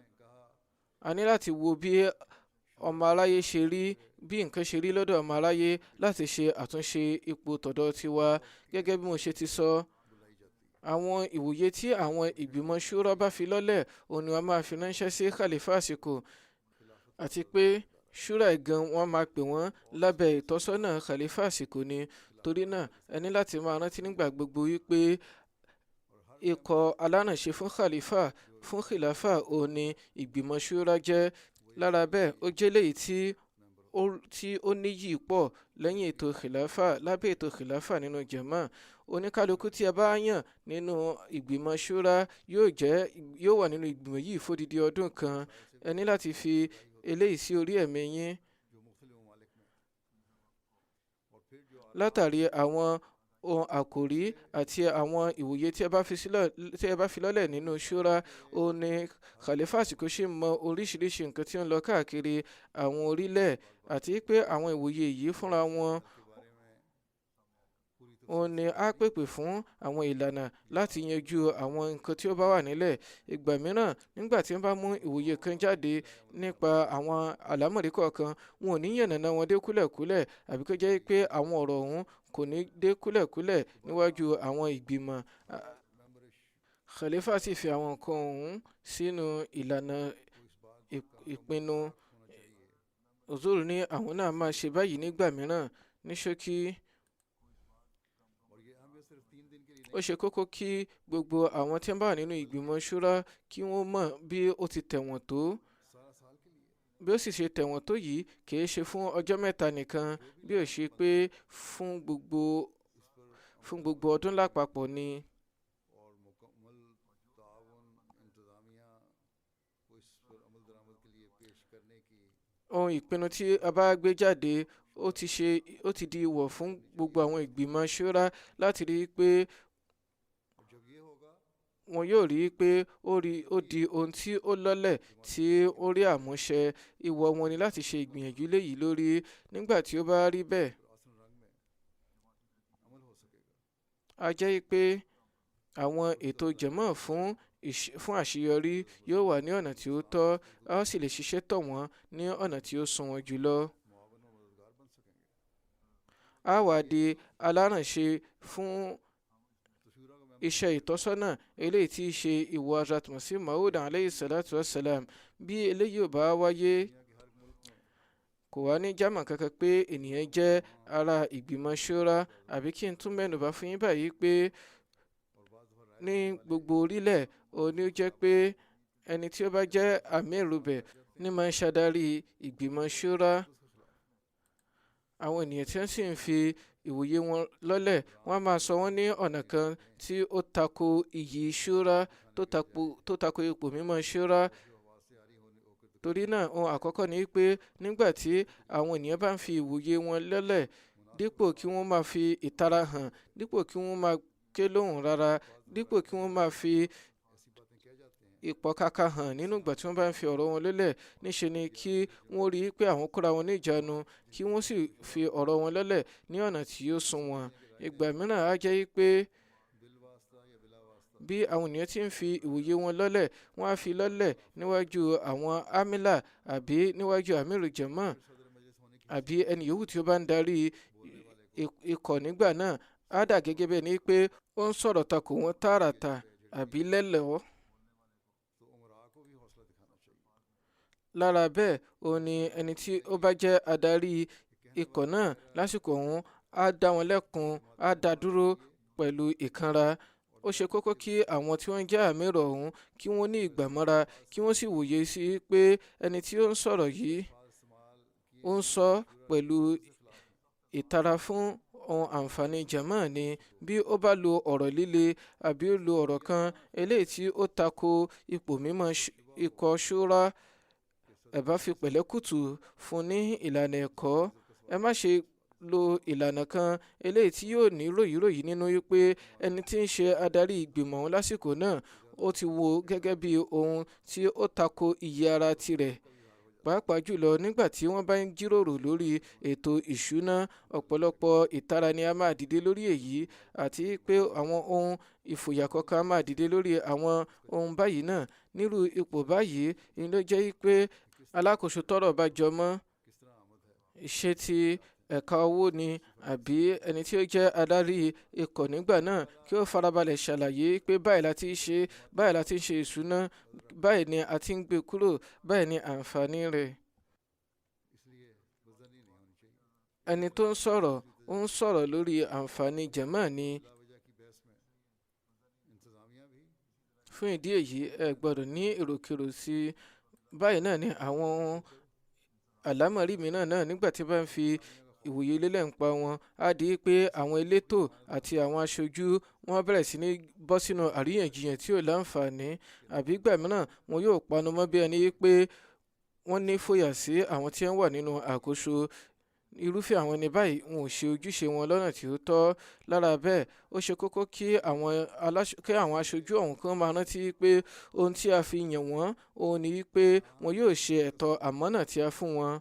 a ní láti wo bí ọmọ aráyé ṣe rí, bí nǹkan ṣe rí lọ́dọ̀ ọmọ aráyé, láti ṣe àtúnṣe ipò tọ̀dọ̀ tiwa. Gẹ́gẹ́ bí mo ṣe ti sọ, àwọn ìwòye tí àwọn ìgbìmọ̀ ṣúra bá fi lọ́lẹ̀ òun ni wọ́n máa fi ránṣẹ́ sí khalifa àsìkò, àti pé ṣúra ìgan wọ́n máa pè wọ́n lábẹ́ ìtọ́sọ́nà khalifa àsìkò ni. Torí náà, ẹ ní láti máa rántí nígbà gbogbo wípé ikọ̀ alárànṣe fún khilafa òun ni ìgbìmọ̀ ṣúra jẹ́. Lára bẹ́ẹ̀, ó jẹ́ léyìí tí ó níyì pọ̀ lẹ́yìn ètò khilafa, lábẹ́ ètò khilafa nínú jama. Oníkálukú tí a bá yàn nínú ìgbìmọ̀ ṣúra yóò wà nínú ìgbìmọ̀ yìí fódìdí ọdún kan. Ẹ ní láti fi eléyìí sí orí ẹ̀mí yín. Látàrí àwọn ohun àkòrí àti àwọn ìwòye tí ẹ bá fi lọ́lẹ̀ nínú ṣúra, ó ní khalifa àsìkò ṣe mọ oríṣiríṣi nǹkan tí ó ń lọ káàkiri àwọn orílẹ̀, àti pé àwọn ìwòye yìí fúnra wọn ó ní á pèpè fún àwọn ìlànà láti yanjú àwọn nǹkan tí ó bá wà nílẹ̀. Ìgbà mìíràn, nígbà tí wọ́n bá mú ìwòye kan jáde nípa àwọn àlámọ̀rí kọ̀ọ̀kan, wọn ò ní yànnàná wọn dé kúlẹ̀kúlẹ̀, àbí kó jẹ́ pé àwọn ọ̀rọ̀ ọ̀hún kò ní dé kúlẹ̀kúlẹ̀ níwájú àwọn ìgbìmọ̀. Khalifa sì fi àwọn nǹkan ọ̀hún sínú ìlànà ìpinnu. Òzúrù ní àwọn náà máa ṣe báyìí nígbà mìíràn. Ní ṣókí, ó ṣe kókó kí gbogbo àwọn tí wọ́n bá wà nínú ìgbìmọ̀ ṣúra kí wọ́n mọ̀ bí ó ti tẹ̀wọ̀n tó, bí ó sì ṣe tẹ̀wọ̀n tó yìí kì í ṣe fún ọjọ́ mẹ́ta nìkan bí ó ṣe pé fún gbogbo ọdún lápapọ̀ ni. ohun ìpinnu tí a bá gbé jáde ó ti di ìwọ̀ fún gbogbo àwọn ìgbìmọ̀ ṣúrà láti rí i pé wọn yóò rí i pé ó di ohun tí ó lọ́lẹ̀ tí ó rí àmúṣẹ. ìwọ̀ wọn ni láti ṣe ìgbìyànjú léyìí lórí. nígbà tí ó bá rí bẹ́ẹ̀ a jẹ́ pé àwọn ètò jẹ̀mọ́ fún àṣeyọrí yóò wà ní ọ̀nà tí ó tọ́, a ó sì lè ṣiṣẹ́ tọ̀ wọ́n ní ọ̀nà tí ó sunwọ̀n jùlọ. a wà di alárànṣe fún iṣẹ́ ìtọ́sọ́nà eléyìí tí í ṣe ìwọ Hazrat Masih Maud alayhi salatu wassalam. bí eléyìí ò bá wáyé kò wá ní jámà kankan pé ènìyàn jẹ́ ara ìgbìmọ̀ ṣúrà. àbí kí n tún mẹ́nubà fún yín báyìí pé ní gbogbo orílẹ̀ òní ó jẹ́ pé ẹni tí ó bá jẹ́ àmírùbẹ̀ ní máa ń ṣàdarí ìgbìmọ̀ ṣúrà. àwọn ènìyàn tí wọ́n sì ń fi ìwòye wọn lọ́lẹ̀ wọ́n á máa sọ wọ́n ní ọ̀nà kan tí ó tako iyì ṣúrà, tó tako ipò mímọ́ ṣúrà. torí náà ohun àkọ́kọ́ ni pé nígbà tí àwọn ènìyàn bá ń fi ìwòye wọn lọ́lẹ̀ dípò kí wọ́n máa fi ìtara hàn, dípò kí wọ́n máa ké lóhùn rárá, dípò kí wọ́n máa fi ìpọ́kàkà hàn nínú ìgbà tí wọ́n bá ń fi ọ̀rọ̀ wọn lélẹ̀, níṣe ni kí wọ́n rí i pé àwọn kóra wọn ní ìjánu, kí wọ́n sì fi ọ̀rọ̀ wọn lélẹ̀ ní ọ̀nà tí yóò sunwọ̀n. ìgbà mìíràn á jẹ́ pé bí àwọn ènìyàn ti ń fi ìwòye wọn lọ́lẹ̀, wọ́n á fi lọ́lẹ̀ níwájú àwọn amílà àbí níwájú àmírù jẹ̀mọ́ àbí ẹni yòówù tí ó bá ń darí ikọ̀ nígbà náà. á dà gẹ́gẹ́ bẹ́ẹ̀ ni pé ó ń sọ̀rọ̀ takò wọn tààràtà àbí lẹ́lẹ̀ọ́. lára bẹ́ẹ̀ òun ni ẹni tí ó bá jẹ́ adarí ikọ̀ náà lásìkò ọ̀hún á dá wọn lẹ́kun, á dá dúró pẹ̀lú ìkanra. ó ṣe kókó kí àwọn tí wọ́n jẹ́ àmírù ọ̀hún kí wọ́n ní ìgbàmọ́ra, kí wọ́n sì wòye sí pé ẹni tí ó ń sọ̀rọ̀ yìí ó ń sọ pẹ̀lú ìtara fún ohun àǹfààní jàmáà ni. bí ó bá lo ọ̀rọ̀ líle àbí ó lo ọ̀rọ̀ kan eléyìí tí ó tako ipò mímọ́ ikọ̀ ṣúrà, ẹ bá fi pẹ̀lẹ́kùtù fún ní ìlànà ẹ̀kọ́. ẹ má ṣe lo ìlànà kan eléyìí tí yóò ní ròyìnròyìn nínú wípé ẹni tí ń ṣe adarí ìgbìmọ̀ ọ̀hún lásìkò náà ó ti wo gẹ́gẹ́ bí ohun tí ó tako iyì ara tirẹ̀. pàápàá jùlọ nígbà tí wọ́n bá ń jíròrò lórí ètò ìṣúná, ọ̀pọ̀lọpọ̀ ìtara ni a máa dìde lórí èyí, àti pé àwọn ohun ìfòyà kọ̀ọ̀kan máa dìde lórí àwọn ohun báyìí náà. nírú ipò báyìí ni ló jẹ́ pé alákòóso tọ́rọ̀ bá jọ mọ́ ṣe ti ẹ̀ka owó ni àbí ẹni tí ó jẹ́ adarí ikọ̀ nígbà náà kí ó farabalẹ̀ ṣàlàyé pé báyìí la ti ṣe, báyìí la ti ṣe ìṣúná, báyìí ni a ti ń gbé kúrò, báyìí ni àǹfààní rẹ̀. ẹni tó ń sọ̀rọ̀ lórí àǹfààní jàmáà ni. fún ìdí èyí ẹ gbọ́dọ̀ ní èròkérò sí. báyìí náà ni àwọn àlámọ̀rí mìíràn náà nígbà tí bá ń fi ìwòye lélẹ̀ ń pa wọn, á di pé àwọn elétò àti àwọn aṣojú wọn bẹ̀rẹ̀ sí ní bọ́ sínú àríyànjiyàn tí ò láǹfààní, àbí ìgbà mìíràn wọn yóò panu mọ́ bí ẹni pé wọ́n ní fòyà sí àwọn tí wọ́n wà nínú àkóso. irúfẹ́ àwọn ẹni báyìí wọn ò ṣe ojúṣe wọn lọ́nà tí ó tọ́. lára bẹ́ẹ̀ ó ṣe kókó kí àwọn aṣojú ọ̀hún kan máa rántí pé ohun tí a fi yàn wọ́n òun ni pé wọn yóò ṣe ẹ̀tọ́ àmánà tí a fún wọn.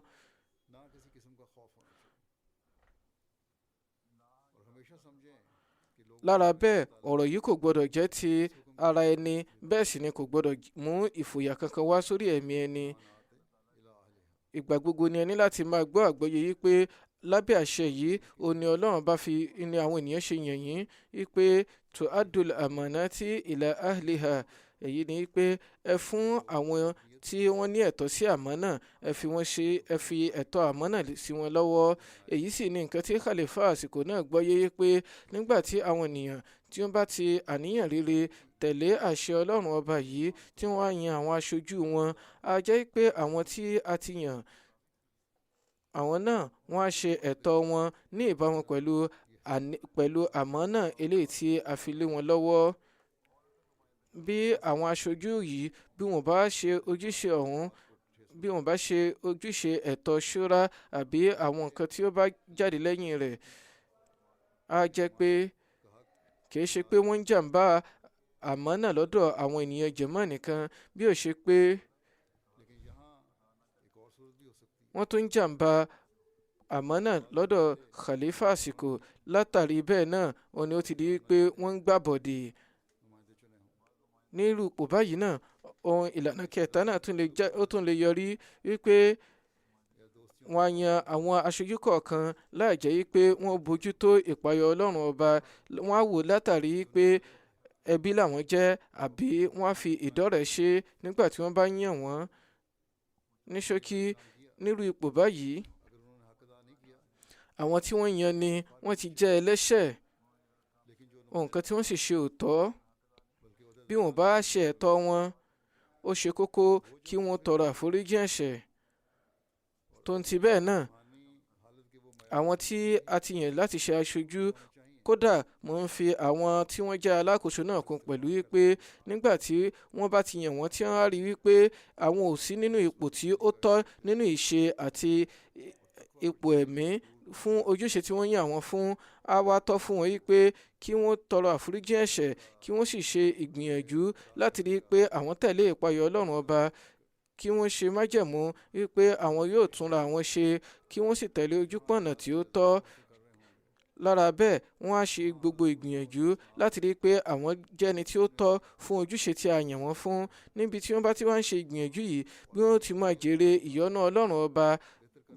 lára bẹ́ẹ̀ ọ̀rọ̀ yìí kò gbọdọ̀ jẹ́ ti ara ẹni, bẹ́ẹ̀ sì ni kò gbọdọ̀ mú ìfòyà kankan wá sórí ẹ̀mí ẹni. ìgbà gbogbo ni ẹ ní láti máa gbọ́ àgbọ́yé yìí pé lábẹ́ àṣẹ yìí ó ní Ọlọ́run bá fi ní àwọn ènìyàn ṣe yàn yín wípé tu'addul amanati ila ahliha. èyí ni pé ẹ fún àwọn tí wọ́n ní ẹ̀tọ́ sí àmánà ẹ fi ẹ̀tọ́ àmánà sí wọn lọ́wọ́. Èyí sì ni nǹkan tí khalifa àsìkò náà gbọ́yé pé nígbà tí àwọn ènìyàn tí wọ́n bá ti àníyàn rere tẹ̀lé àṣẹ Ọlọ́run ọba yìí tí wọ́n á yan àwọn aṣojú wọn, á jẹ́ pé àwọn tí a ti yàn àwọn náà wọ́n á ṣe ẹ̀tọ́ wọn ní ìbámu pẹ̀lú àmánà eléyìí tí a fi lé wọn lọ́wọ́. Bí àwọn aṣojú yìí bí wọ́n bá ṣe ojúṣe ọ̀hún, bí wọ́n bá ṣe ojúṣe ẹ̀tọ́ ṣúra àbí àwọn nǹkan tí ó bá jáde lẹ́yìn rẹ̀, á jẹ́ pé kì í ṣe pé wọ́n ń jàǹbá àmánà lọ́dọ̀ àwọn ènìyàn jẹ̀mọ́ nìkan, bí ó ṣe pé wọ́n tún ń jàǹbá àmánà lọ́dọ̀ khalifa àsìkò. Látàrí bẹ́ẹ̀ náà ó ní ó ti di pé wọ́n ń gbàbọ̀dè. Ní irú ipò báyìí náà, ohun ìlànà kẹta náà tún lè yọrí wípé wọ́n á yan àwọn aṣojú kọ̀ọ̀kan láì jẹ́ wípé wọ́n bójútó ìpayọ Ọlọ́run ọba. Wọ́n á wò látàrí pé ẹbí làwọn jẹ́ àbí wọ́n á fi ìdọ́rẹ̀ ṣe nígbà tí wọ́n bá yàn wọ́n. Ní ṣókí, nírú ipò báyìí àwọn tí wọ́n yan ni wọ́n ti jẹ́ ẹlẹ́ṣẹ̀, nǹkan tí wọ́n sì ṣe ò tọ́. Bí wọ́n bá ṣe ẹ̀tọ́ wọn, ó ṣe kókó kí wọ́n tọrọ àforíjì ẹ̀ṣẹ̀. Tó ń ti bẹ́ẹ̀ náà, àwọn tí a ti yàn láti ṣe aṣojú, kódà mo ń fi àwọn tí wọ́n jẹ́ alákòóso náà kún pẹ̀lú wípé nígbà tí wọ́n bá ti yàn wọ́n tí wọ́n á rí wípé àwọn ò sí nínú ipò tí ó tọ́ nínú ìṣe àti ipò ẹ̀mí fún ojúṣe tí wọ́n yàn wọ́n fún, á wá tọ́ fún wọn wípé kí wọ́n tọrọ àforíjì ẹ̀ṣẹ̀, kí wọ́n sì ṣe ìgbìyànjú láti rí i pé àwọn tẹ̀lé ìpayọ̀ Ọlọ́run ọba, kí wọ́n ṣe májẹ̀mú wípé àwọn yóò túnra àwọn ṣe, kí wọ́n sì tẹ̀lé ojúpọ̀nà tí ó tọ́. Lára bẹ́ẹ̀, wọ́n á ṣe gbogbo ìgbìyànjú láti rí i pé àwọn jẹ́ni tí ó tọ́ fún ojúṣe tí a yàn wọ́n fún. Níbi tí wọ́n bá ti wá ń ṣe ìgbìyànjú yìí, bí wọ́n ti máa jèrè ìyọ́nú Ọlọ́run ọba,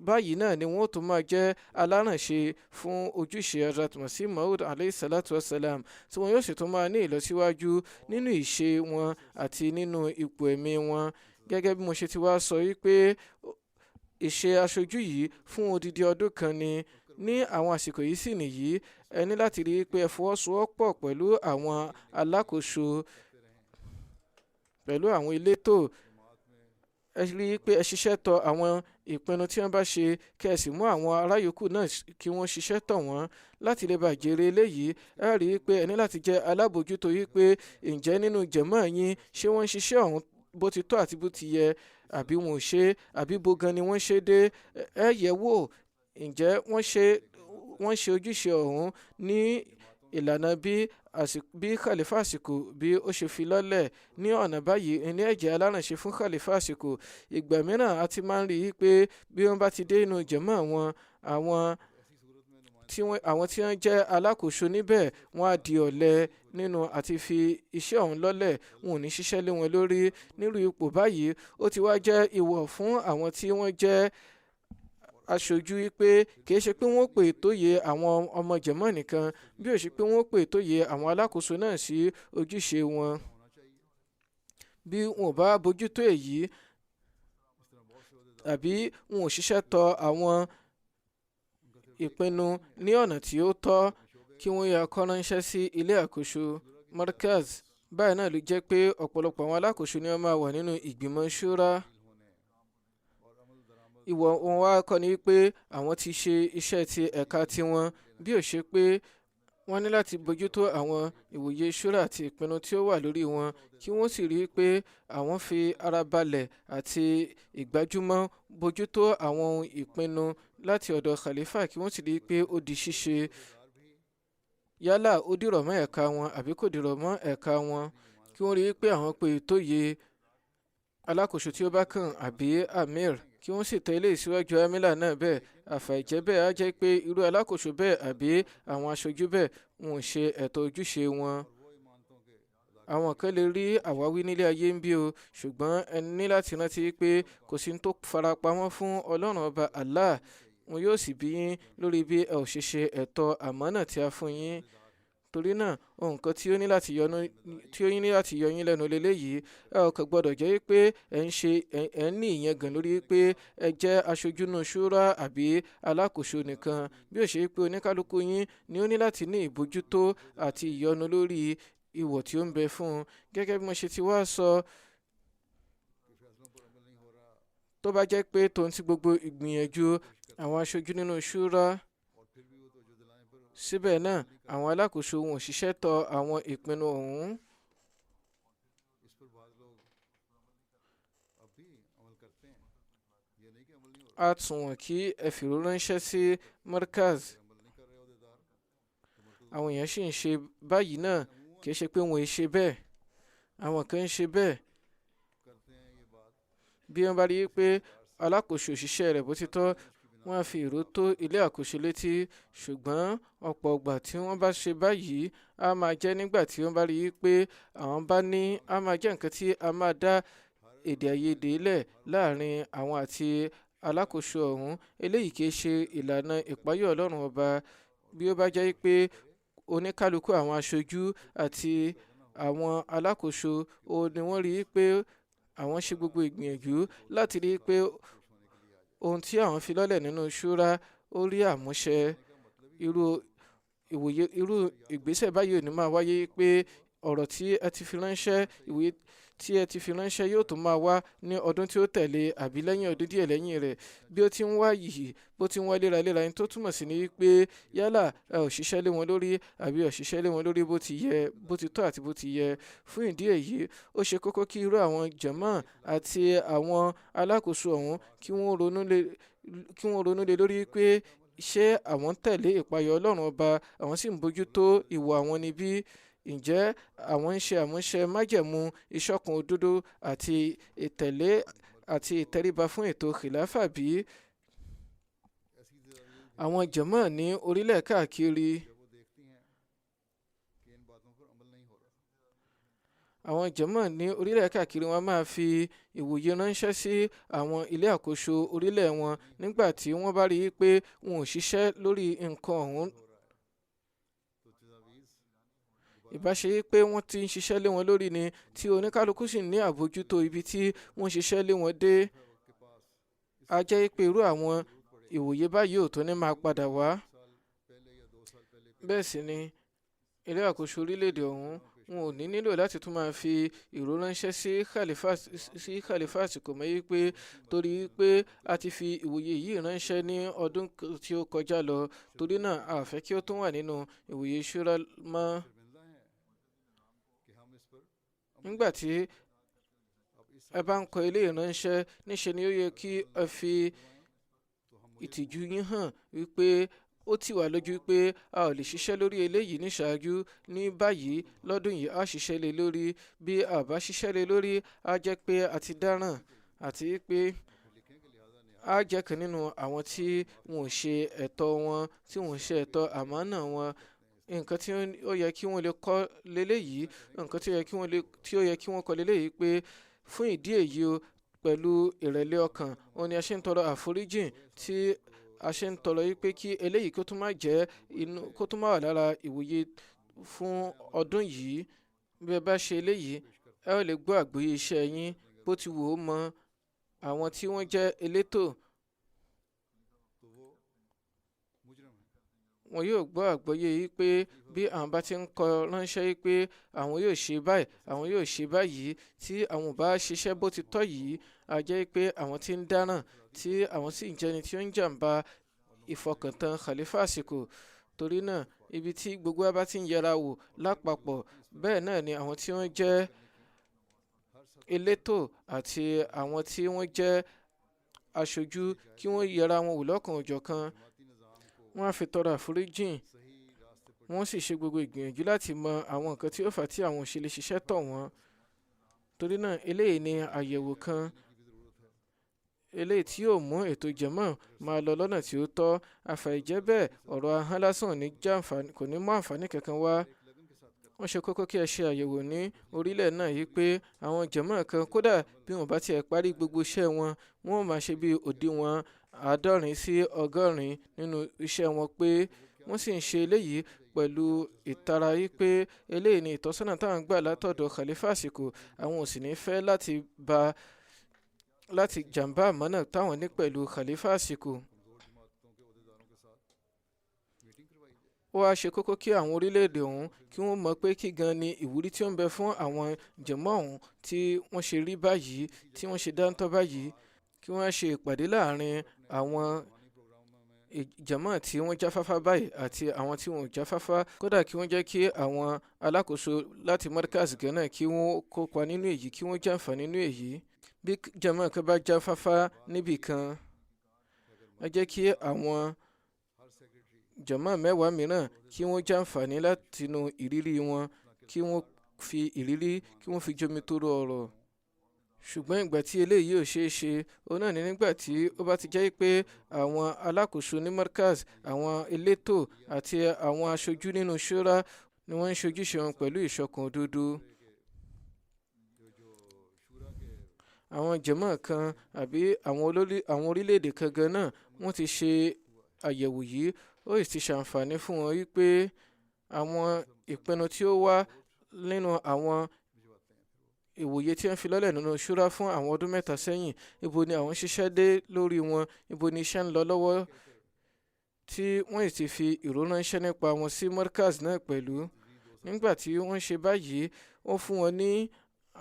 báyìí náà ni wọ́n tún máa jẹ́ alárànṣe fún ojúṣe Hazrat Masih Maud alayhi salatu wasalam, tí wọ́n yóò sì tún máa ní ìlọsíwájú nínú ìṣe wọn àti nínú ipò ẹ̀mí wọn. Gẹ́gẹ́ bí mo ṣe ti wá sọ wípé ìṣe aṣojú yìí fún odidi ọdún kan ni. Ní àwọn àsìkò yìí sì nìyí, ẹ ní láti rí i pé ẹ fọwọ́sowọ́pọ̀ pẹ̀lú àwọn alákòóso, pẹ̀lú àwọn elétò. Ẹ rí i pé ẹ ṣiṣẹ́ tọ àwọn ìpinnu tí wọ́n bá ṣe, kí ẹ sì mú àwọn ará yòókù náà kí wọ́n ṣiṣẹ́ tọ̀ wọ́n láti lè bá jèrè eléyìí. Ẹ rí i pé ẹ ní láti jẹ́ alábòójútó yìí pé ǹjẹ́ nínú jẹ̀mọ́ yín ṣé wọ́n ń ṣiṣẹ́ ọ̀hún bó ti tọ́ àti bó ti yẹ, àbí wọn ò ṣe, àbí bó gan ni wọ́n ṣe dé. Ẹ yẹ̀ wò, ǹjẹ́ wọ́n ṣe ojúṣe ọ̀hún ní ìlànà bí khalifa àsìkò bí ó ṣe fi lọ́lẹ̀. Ní ọ̀nà báyìí ní ẹ̀jẹ̀ alárànṣe fún khalifa àsìkò. Ìgbà mìíràn a ti máa ń rí i pé bí wọ́n bá ti dé inú jẹ̀mọ́ wọn, àwọn tí wọ́n jẹ́ alákòóso níbẹ̀, wọ́n á di ọ̀lẹ nínú àti fi iṣẹ́ ọ̀hún lọ́lẹ̀, wọn ò ní ṣiṣẹ́ lé wọn lórí. Nírú ipò báyìí, ó ti wá jẹ́ ìwọ̀ fún àwọn tí wọ́n jẹ́ aṣojú wípé kì í ṣe pé wọ́n pè tó yẹ àwọn ọmọ jẹ̀mọ́ nìkan, bí ó ṣe pé wọ́n pè tó yẹ àwọn alákòóso náà sí ojúṣe wọn. Bí wọn ò bá bójútó èyí, àbí wọn ò ṣiṣẹ́ tọ àwọn ìpinnu ní ọ̀nà tí ó tọ́, kí wọ́n yà kọ ránṣẹ́ sí ilé àkóso markaz. Báyìí náà ló jẹ́ pé ọ̀pọ̀lọpọ̀ àwọn alákòóso ni wọ́n máa wà nínú ìgbìmọ̀ ṣúra. Ìwọ̀ wọn wá kọ́ ni pé àwọn ti ṣe iṣẹ́ ti ẹ̀ka tiwọn, bí ó ṣe pé wọ́n ní láti bójútó àwọn ìwòye ṣúra àti ìpinnu tí ó wà lórí wọn, kí wọ́n sì rí i pé àwọn fi ara balẹ̀ àti ìgbájúmọ́ bójútó àwọn ohun ìpinnu láti ọ̀dọ̀ khalifa, kí wọ́n sì rí i pé ó di ṣíṣe. Yálà ó dìrọ̀ mọ́ ẹ̀ka wọn àbí kò dìrọ̀ mọ́ ẹ̀ka wọn, kí wọ́n rí i pé àwọn pè tó yẹ alákòóso tí ó bá kàn àbí amir, kí wọ́n sì tẹ ilé ìsíwájú amílà náà bẹ́ẹ̀. Àfàìjẹ́ bẹ́ẹ̀ á jẹ́ pé irú alákòóso bẹ́ẹ̀ àbí àwọn aṣojú bẹ́ẹ̀ wọn ò ṣe ẹ̀tọ́ ojúṣe wọn. Àwọn kan lè rí àwáwí nílé ayé ń bí o, ṣùgbọ́n ẹ ní láti rántí pé kò sí tó farapamọ́ fún Ọlọ́run ọba Allah. Wọn yóò sì bí yín lórí bí ẹ ò ṣe ṣe ẹ̀tọ́ àmánà tí a fún yín. torí náà nǹkan tí ó ní láti yọ yín lẹ́nu lélẹ́yìí. Ẹ ò kàn gbọ́dọ̀ jẹ́ pé ẹ ń ní ìyangàn lórí pé ẹ jẹ́ aṣojú nínú ṣúrà àbí alákòóso nìkan, bí ó ṣe pé oníkálukú yín ni ó ní láti ní ìbójútó àti ìyọnu lórí ìwọ̀ tí ó ń bẹ fún un. Gẹ́gẹ́ bí mo ṣe ti wá sọ, tó bá jẹ́ pé tòun ti gbogbo ìgbìyànjú àwọn aṣojú nínú ṣúrà, síbẹ̀ náà àwọn alákòóso wọn ò ṣiṣẹ́ tọ àwọn ìpinnu ọ̀hún, á tún wọ́n kí ẹ fìró ránṣẹ́ sí markaz. Àwọn èèyàn sì ń ṣe báyìí náà, kì í ṣe pé wọn ò ṣe bẹ́ẹ̀. Àwọn kan ń ṣe bẹ́ẹ̀. Bí wọ́n bá rí i pé alákòóso òṣìṣẹ́ rẹ̀ bó ti tọ́, wọ́n á fi ìró tó ilé àkóso létí. Ṣùgbọ́n ọ̀pọ̀ ìgbà tí wọ́n bá ṣe báyìí, á máa jẹ́ nígbà tí wọ́n bá rí i pé àwọn bá ní, á máa jẹ́ nǹkan tí a máa dá èdè àìyedè lẹ̀ láàrin àwọn àti alákòóso ọ̀hún. Eléyìí kì í ṣe ìlànà ìpáyọ̀ Ọlọ́run ọba. Bí ó bá jẹ́ pé oníkálukú àwọn aṣojú àti àwọn alákòóso ni wọ́n rí i pé àwọn ṣe gbogbo ìgbìyànjú láti rí i pé ohun tí àwọn fi lọ́lẹ̀ nínú ṣúrà ó rí àmúṣẹ, irú ìgbésẹ̀ báyìí ò ní máa wáyé pé ọ̀rọ̀ tí ẹ ti fi ránṣẹ́, ìwé tí ẹ ti fi ránṣẹ́ yóò tún máa wá ní ọdún tí ó tẹ̀lé àbí lẹ́yìn ọdún díẹ̀ lẹ́yìn rẹ̀. Bí ó ti ń wá yìí, bó ti ń wá léraléra, ní tó túmọ̀ sí ni pé yálà ẹ ò ṣiṣẹ́ lé wọn lórí àbí ò ṣiṣẹ́ lé wọn lórí bó ti yẹ, bó ti tọ́ àti bó ti yẹ. Fún ìdí èyí, ó ṣe kókó kí irú àwọn jàmáà àti àwọn alákòóso ọ̀hún kí wọ́n ronú lé lórí pé ṣé àwọn tẹ̀lé ìpayọ̀ Ọlọ́run ọba, àwọn sì ń bójútó ìwọ̀ àwọn níbí. Ǹjẹ́ àwọn ń ṣe àmúṣe májẹ̀mú ìṣọ̀kan òdodo àti ìtẹ̀lé àti ìtẹríba fún ètò khilafa bí? Àwọn jàmáà ní orílẹ̀ káàkiri, wọ́n máa fi ìwòye ránṣẹ́ sí àwọn ilé àkóso orílẹ̀ wọn nígbà tí wọ́n bá rí i pé wọn ò ṣiṣẹ́ lórí nǹkan ọ̀hún. Ìbáṣe pé wọ́n ti ń ṣiṣẹ́ lé wọn lórí ni, tí oníkálukú sì ní àbójútó ibi tí wọ́n ṣiṣẹ́ lé wọn dé, á jẹ́ pé irú àwọn ìwòye báyìí ò tó ní máa padà wá. Bẹ́ẹ̀ sì ni ilé àkóso orílẹ̀-èdè ọ̀hún wọn ò ní nílò láti tún máa fi ìró ránṣẹ́ sí khalifa àsìkò mọ́ pé torí pé a ti fi ìwòye yìí ránṣẹ́ ní ọdún tí ó kọjá lọ, torí náà a fẹ́ kí ó tún wà nínú ìwòye ṣúrà mọ́. Nígbà tí ẹ bá ń kọ ilé ìránṣẹ́, níṣe ni ó yẹ kí ẹ fi ìtìjú yín hàn wípé ó ti wà lójú pé a ò lè ṣiṣẹ́ lórí eléyìí ní ṣáájú. Ní báyìí lọ́dún yìí a ṣiṣẹ́ lé lórí. Bí a bá ṣiṣẹ́ lé lórí, a jẹ́ pé a ti dáràn àti pé a jẹ́ kan nínú àwọn tí wọn ò ṣe ẹ̀tọ́ wọn, tí wọn ò ṣe ẹ̀tọ́ àmánà wọn. Nǹkan tí ó yẹ kí wọ́n lè kọ́ lélẹ́yìí, nǹkan tí ó yẹ kí wọ́n kọ́ lélẹ́yìí pé fún ìdí èyí o, pẹ̀lú ìrẹ̀lẹ̀ ọkàn, òun ni a ṣe ń tọrọ àforíjìn, tí a ṣe ń tọrọ yìí pé kí eléyìí kó tún máa wà lára ìwòye fún ọdún yìí. Bí ẹ bá ṣe eléyìí, ẹ ó lè gbọ́ àgbọ́yé iṣẹ́ yín bó ti wù ó mọ́. Àwọn tí wọ́n jẹ́ elétò, wọn yóò gbọ́ àgbọ́yé yìí pé bí àwọn bá ti ń kọ ránṣẹ́ yìí pé àwọn yóò ṣe báyìí, àwọn yóò ṣe báyìí, tí àwọn bá ṣiṣẹ́ bó ti tọ́ yìí, a jẹ́ pé àwọn tí ń dáràn, tí àwọn sì ń jẹni tí ó ń jàǹbá ìfọkàntán khalifa àsìkò. Torí náà ibi tí gbogbo wa bá ti ń yẹra wò lápapọ̀, bẹ́ẹ̀ náà ni àwọn tí wọ́n jẹ́ elétò àti àwọn tí wọ́n jẹ́ aṣojú kí wọ́n yẹra wọn wò lọ́kàn òjọ̀kan. Wọ́n á fi tọrọ àforíjìn, wọ́n sì ṣe gbogbo ìgbìyànjú láti mọ àwọn nǹkan tí ó fà á tí àwọn ò ṣe lè ṣiṣẹ́ tọ̀ wọ́n. Torí náà eléyìí ni àyẹ̀wò kan, eléyìí tí yóò mú ètò jàmáà máa lọ lọ́nà tí ó tọ́. Àfàìjẹ́ bẹ́ẹ̀, ọ̀rọ̀ ahọ́n lásán kò ní mú àǹfààní kankan wá. Wọ́n ṣe kókó kí ẹ ṣe àyẹ̀wò ní orílẹ̀ náà yìí pé àwọn jàmáà kan, kódà bí wọ́n bá tiẹ̀ parí gbogbo iṣẹ́ wọn, wọ́n máa ṣe bí òdiwọ̀n 70 sí 100 nínú iṣẹ́ wọn, pé wọ́n sì ń ṣe eléyìí pẹ̀lú ìtara yìí pé eléyìí ni ìtọ́sọ́nà táwọn gbà látọ̀dọ̀ khalifa àsìkò, àwọn ò sì ní fẹ́ láti jàǹbá àmánà táwọn ní pẹ̀lú khalifa àsìkò. Ó wá ṣe kókó kí àwọn orílẹ̀-èdè ọ̀hún kí wọ́n mọ̀ pé kí gan ni ìwúrí tí ó ń bẹ fún àwọn jàmá ọ̀hún tí wọ́n ṣe rí báyìí, tí wọ́n ṣe dáńtọ́ báyìí, kí wọ́n ṣe ìpàdé láàrin àwọn jàmá tí wọ́n jáfáfá báyìí àti àwọn tí wọ́n ò jáfáfá. Kódà kí wọ́n jẹ́ kí àwọn alákòóso láti Markaz Ghana kí wọ́n kópa nínú èyí, kí wọ́n jàǹfà nínú èyí. Bí jàmá kan bá jáfáfá níbì kan, ẹ jẹ́ kí àwọn jàmá mẹ́wàá mìíràn kí wọ́n jàǹfààní látinú ìrírí wọn, kí wọ́n fi ìrírí kí wọ́n fi jomitoro ọ̀rọ̀. Ṣùgbọ́n ìgbà tí eléyìí ò ṣeé ṣe, òun náà ni nígbà tí ó bá ti jẹ́ pé àwọn alákòóso ní Markaz, àwọn elétò àti àwọn aṣojú nínú ṣúrà ni wọ́n ń ṣojúṣe wọn pẹ̀lú ìṣọ̀kan òdodo. Àwọn jàmá kan àbí àwọn orílẹ̀-èdè kan gan náà wọ́n ti ṣe àyẹ̀wò yìí, ó sì ti ṣàǹfààní fún wọn wípé àwọn ìpinnu tí ó wá nínú àwọn ìwòye tí wọ́n fi lọ́lẹ̀ nínú ṣúrà fún àwọn ọdún mẹ́ta sẹ́yìn, ibo ni àwọn ṣiṣẹ́ dé lórí wọn, ibo ni iṣẹ́ ń lọ lọ́wọ́, tí wọ́n sì ti fi ìró ránṣẹ́ nípa wọn sí Markaz náà pẹ̀lú. Nígbà tí wọ́n ṣe báyìí, ó fún wọn ní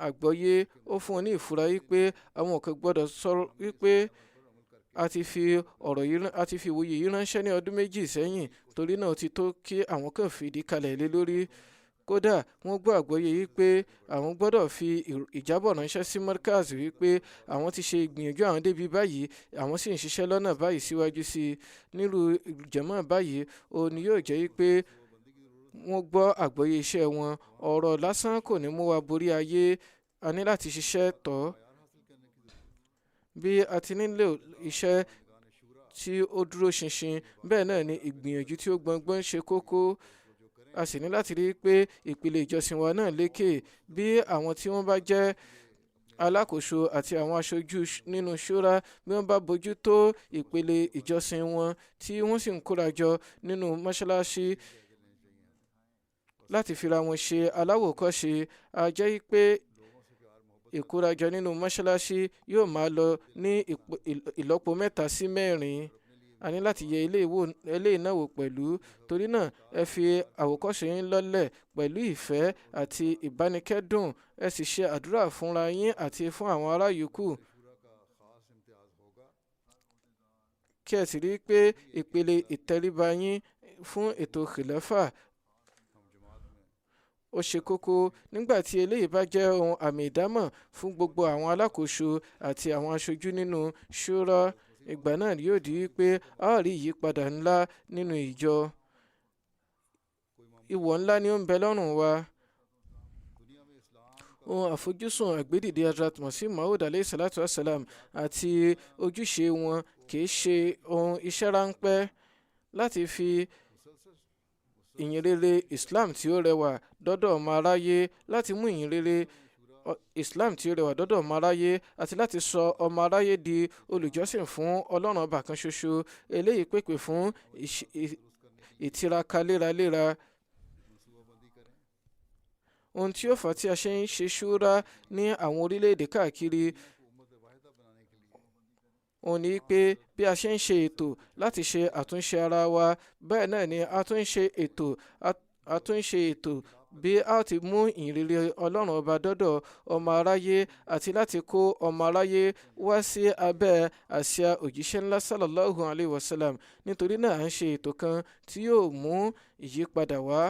àgbọ́yé, ó fún wọn ní ìfura wípé àwọn kan gbọ́dọ̀ sọ̀rọ̀ wípé a ti fi ìwòye yìí ránṣẹ́ ní ọdún méjì sẹ́yìn, torí náà ó ti tó kí àwọn kan fìdí kalẹ̀ lé lórí. Kódà wọ́n gbọ́ àgbọ́yé wípé àwọn gbọ́dọ̀ fi ìjábọ̀ ránṣẹ́ sí Markaz wípé àwọn ti ṣe ìgbìyànjú àwọn débi báyìí, àwọn sì ń ṣiṣẹ́ lọ́nà báyìí síwájú sí i. Nírú jàmá báyìí, òun ni yóò jẹ́ wípé wọ́n gbọ́ àgbọ́yé iṣẹ́ wọn. Ọ̀rọ̀ lásán kò ní mú wa borí ayé, a ní láti ṣiṣẹ́ tọ́. Bí a ti nílò iṣẹ́ tí ó dúró ṣinṣin, bẹ́ẹ̀ náà ni ìgbìyànjú tí ó gbọngbọ́n ṣe kókó. A sì ní láti rí i pé ìpele ìjọsìn wa náà lékè. Bí àwọn tí wọ́n bá jẹ́ alákòóso àti àwọn aṣojú nínú ṣúrà, bí wọ́n bá bójú tó ìpele ìjọsìn wọn tí wọ́n sì ń kórajọ nínú mọ́ṣáláṣí láti fira wọn ṣe aláwòkọ́ṣe, a jẹ́ pé ìkórajọ nínú mọ́ṣáláṣí yóò máa lọ ní ìlọ́po 3 sí 4. A ní láti yẹ eléyìí náà wò pẹ̀lú. Torí náà ẹ fi àwòkọ́ṣe yín lọ́lẹ̀ pẹ̀lú ìfẹ́ àti ìbánikẹ́dùn, ẹ sì ṣe àdúrà fúnra yín àti fún àwọn ará yòókù. Kí ẹ sì rí i pé ìpele ìtẹríba yín fún ètò khilafa ó ṣe kókó. Nígbà tí eléyìí bá jẹ́ ohun àmì ìdámọ̀ fún gbogbo àwọn alákòóso àti àwọn aṣojú nínú ṣúrà, ìgbà náà yóò di wípé a ó rí ìyípadà ńlá nínú ìjọ. Ìwọ̀ ńlá ni ó ń bẹ lọ́rùn wa. Ohun àfojúsùn àgbédìde Hazrat Masih Maud alayhi salatu wassalam àti ojúṣe wọn kì í ṣe ohun iṣẹ́ ráńpẹ́ láti fi ìyìnrere Islam tí ó rẹwà dọ́dọ̀ ọmọ aráyé, láti mú ìyìnrere Islam tí ó rẹwà dọ́dọ̀ ọmọ aráyé àti láti sọ ọmọ aráyé di olùjọ́sìn fún Ọlọ́run ọba kan ṣoṣo. Eléyìí pèpè fún ìtiraka léraléra. Ohun tí ó fà á tí a ṣe ń ṣe ṣúrà ní àwọn orílẹ̀-èdè káàkiri òun ni pé bí a ṣe ń ṣe ètò láti ṣe àtúnṣe ara wa, bẹ́ẹ̀ náà ni a tún ṣe ètò bí a ti mú ìyìnrere Ọlọ́run ọba dọ́dọ̀ ọmọ aráyé àti láti kó ọmọ aráyé wá sí abẹ́ àsíá òjíṣẹ́ ńlá sallallahu alayhi wa sallam. Nítorí náà à ń ṣe ètò kan tí yóò mú ìyípadà wá.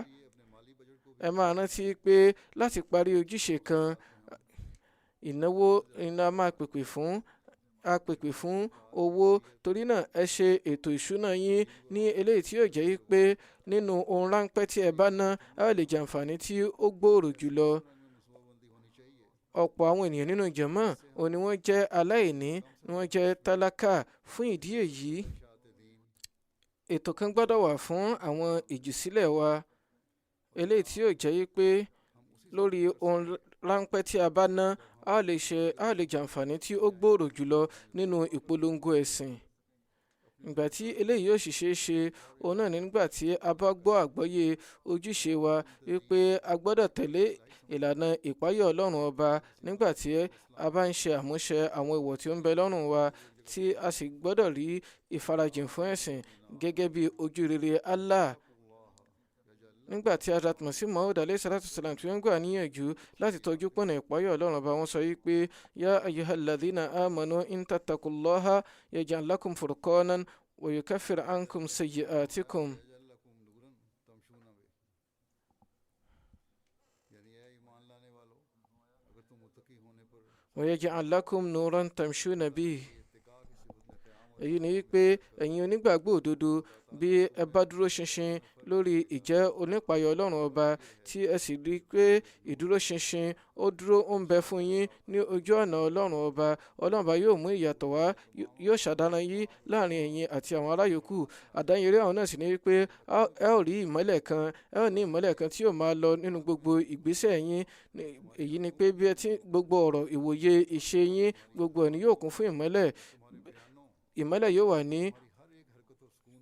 Ẹ máa rántí pé láti parí ojúṣe kan, ìnáwó iná máa pèpè fún owó. Torí náà ẹ ṣe ètò ìṣúná yín ní eléyìí tí yóò jẹ́ pé nínú ohun ráńpẹ́ tí ẹ bá ná, ẹ lè jàǹfààní tí ó gbòòrò jùlọ. Ọ̀pọ̀ àwọn ènìyàn nínú jàmá òun ni wọ́n jẹ́ aláìní, ni wọ́n jẹ́ tálákà. Fún ìdí èyí, ètò kan gbọ́dọ̀ wà fún àwọn ìjùsílẹ̀ wa, eléyìí tí yóò jẹ́ pé lórí ohun ráńpẹ́ tí a bá ná, a lè jàǹfààní tí ó gbòòrò jùlọ nínú ìpolongo ẹ̀sìn. ìgbà tí eléyìí yóò sì ṣeé ṣe òun náà ní nígbà tí a bá gbọ́ àgbọ́yé ojúṣe wa wípé a gbọ́dọ̀ tẹ̀lé ìlànà ìpáyọ̀ ọlọ́run ọba nígbà tí a bá ń ṣe àmúṣe àwọn ìwọ̀ tí ó ń bẹ lọ́rùn wa tí a sì gbọ́dọ̀ rí ìfarajìn fún ẹ̀sìn gẹ́gẹ́ bí ojú rere Allah. Nígbà tí Hazrat Masih Maud alayhi salatu salam tí wọ́n gbà níyànjú láti tọ́jú pọ̀nà ìpáyọ̀ ọlọ́run ọba, wọn sọ wípé ya ayyuhalladhina amanu in tattaqullaha yaj'al lakum furqanan wa yukaffir ankum sayyi'atikum. wa yaj'al lakum nuran tamshuna bihi. èyí ni wípé ẹ̀yin onígbàgbọ́ òdodo bí ẹ bá dúró ṣinṣin lórí ìjẹ́ onípayọ̀ ọlọ́run ọba tí ẹ sì rí i pé ìdúró ṣinṣin ó ń bẹ fún yín ní ojú ọ̀nà ọlọ́run ọba, ọlọ́run ọba yóò mú ìyàtọ̀ wá, yóò ṣàdáná yí láàrin ẹ̀yin àti àwọn ará yòókù. àdáyẹrẹ àwọn náà sì ni wípé ẹ ò rí ìmọ́lẹ̀ kan, ẹ ò ní ìmọ́lẹ̀ kan tí yóò máa lọ nínú gbogbo ìgbésẹ̀ yín. èyí ni pé bí ẹ ti gbogbo ọ̀rọ̀ ìwòye ìṣe yín gbogbo ẹ̀ ni yóò kún fún ìmọ́lẹ̀. ìmọ́lẹ̀ yóò wà ní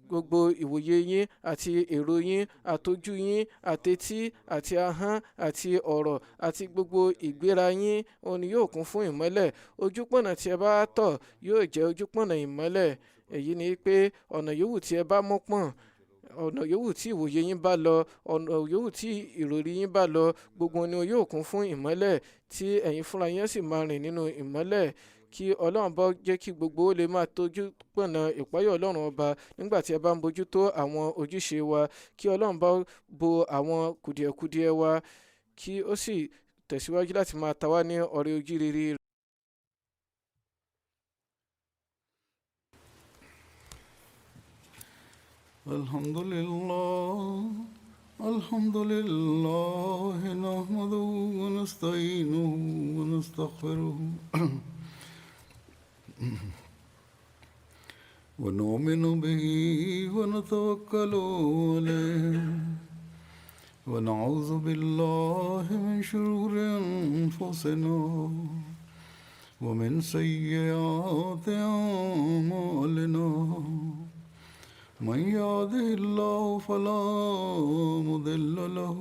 gbogbo ìwòye yín àti èrò yín àtojú yín àtetí àti ahọ́n àti ọ̀rọ̀ àti gbogbo ìgbéra yín, òun ni yóò kún fún ìmọ́lẹ̀. ojúpọ̀nà tí ẹ bá tọ̀ yóò jẹ́ ojúpọ̀nà ìmọ́lẹ̀. èyí ni pé ọ̀nà yòówù tí ẹ bá mọ́ pọ̀n, ọ̀nà yòówù tí ìwòye yín bá lọ, ọ̀nà yòówù tí ìròrí yín bá lọ, gbogbo ni yóò kún fún ìmọ́lẹ̀ tí ẹ̀yin fúnra yín sì máa rìn nínú ìmọ́lẹ̀. kí ọlọ́run bá jẹ́ kí gbogbo ó lè máa tójú pọ̀nà ìpáyọ̀ ọlọ́run ọba nígbà tí ẹ bá ń bójútó àwọn ojúṣe wa, kí ọlọ́run bá bo àwọn kùdìẹ̀kudiẹ wa, kí ó sì tẹ̀síwájú láti máa ta wá ní ọrẹ ojú rere. Alhamdulillah nahmaduhu wa nasta'inuhu wa nastaghfiruhu ونؤمن به ونتوكل عليه ونعوذ بالله من شرور أنفسنا ومن سيئات أعمالنا من يهده الله فلا مضل له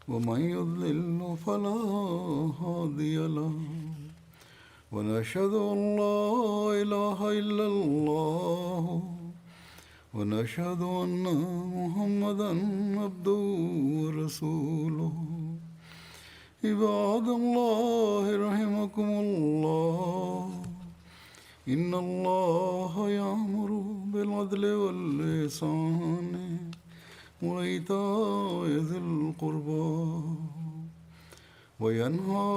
ومن يضلل فلا هادي له ونشهد أن لا إله إلا الله ونشهد أن محمدا عبده ورسوله عباد الله رحمكم الله إن الله يأمر بالعدل والإحسان وإيتاء ذي القربى وينهى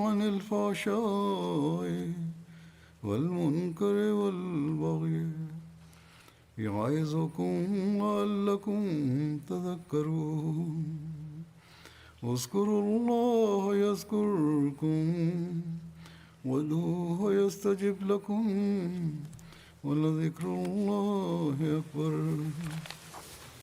عن الفحشاء والمنكر والبغي يعظكم لعلكم تذكرون اذكروا الله يذكركم وادعوه يستجب لكم ولذكر الله أكبر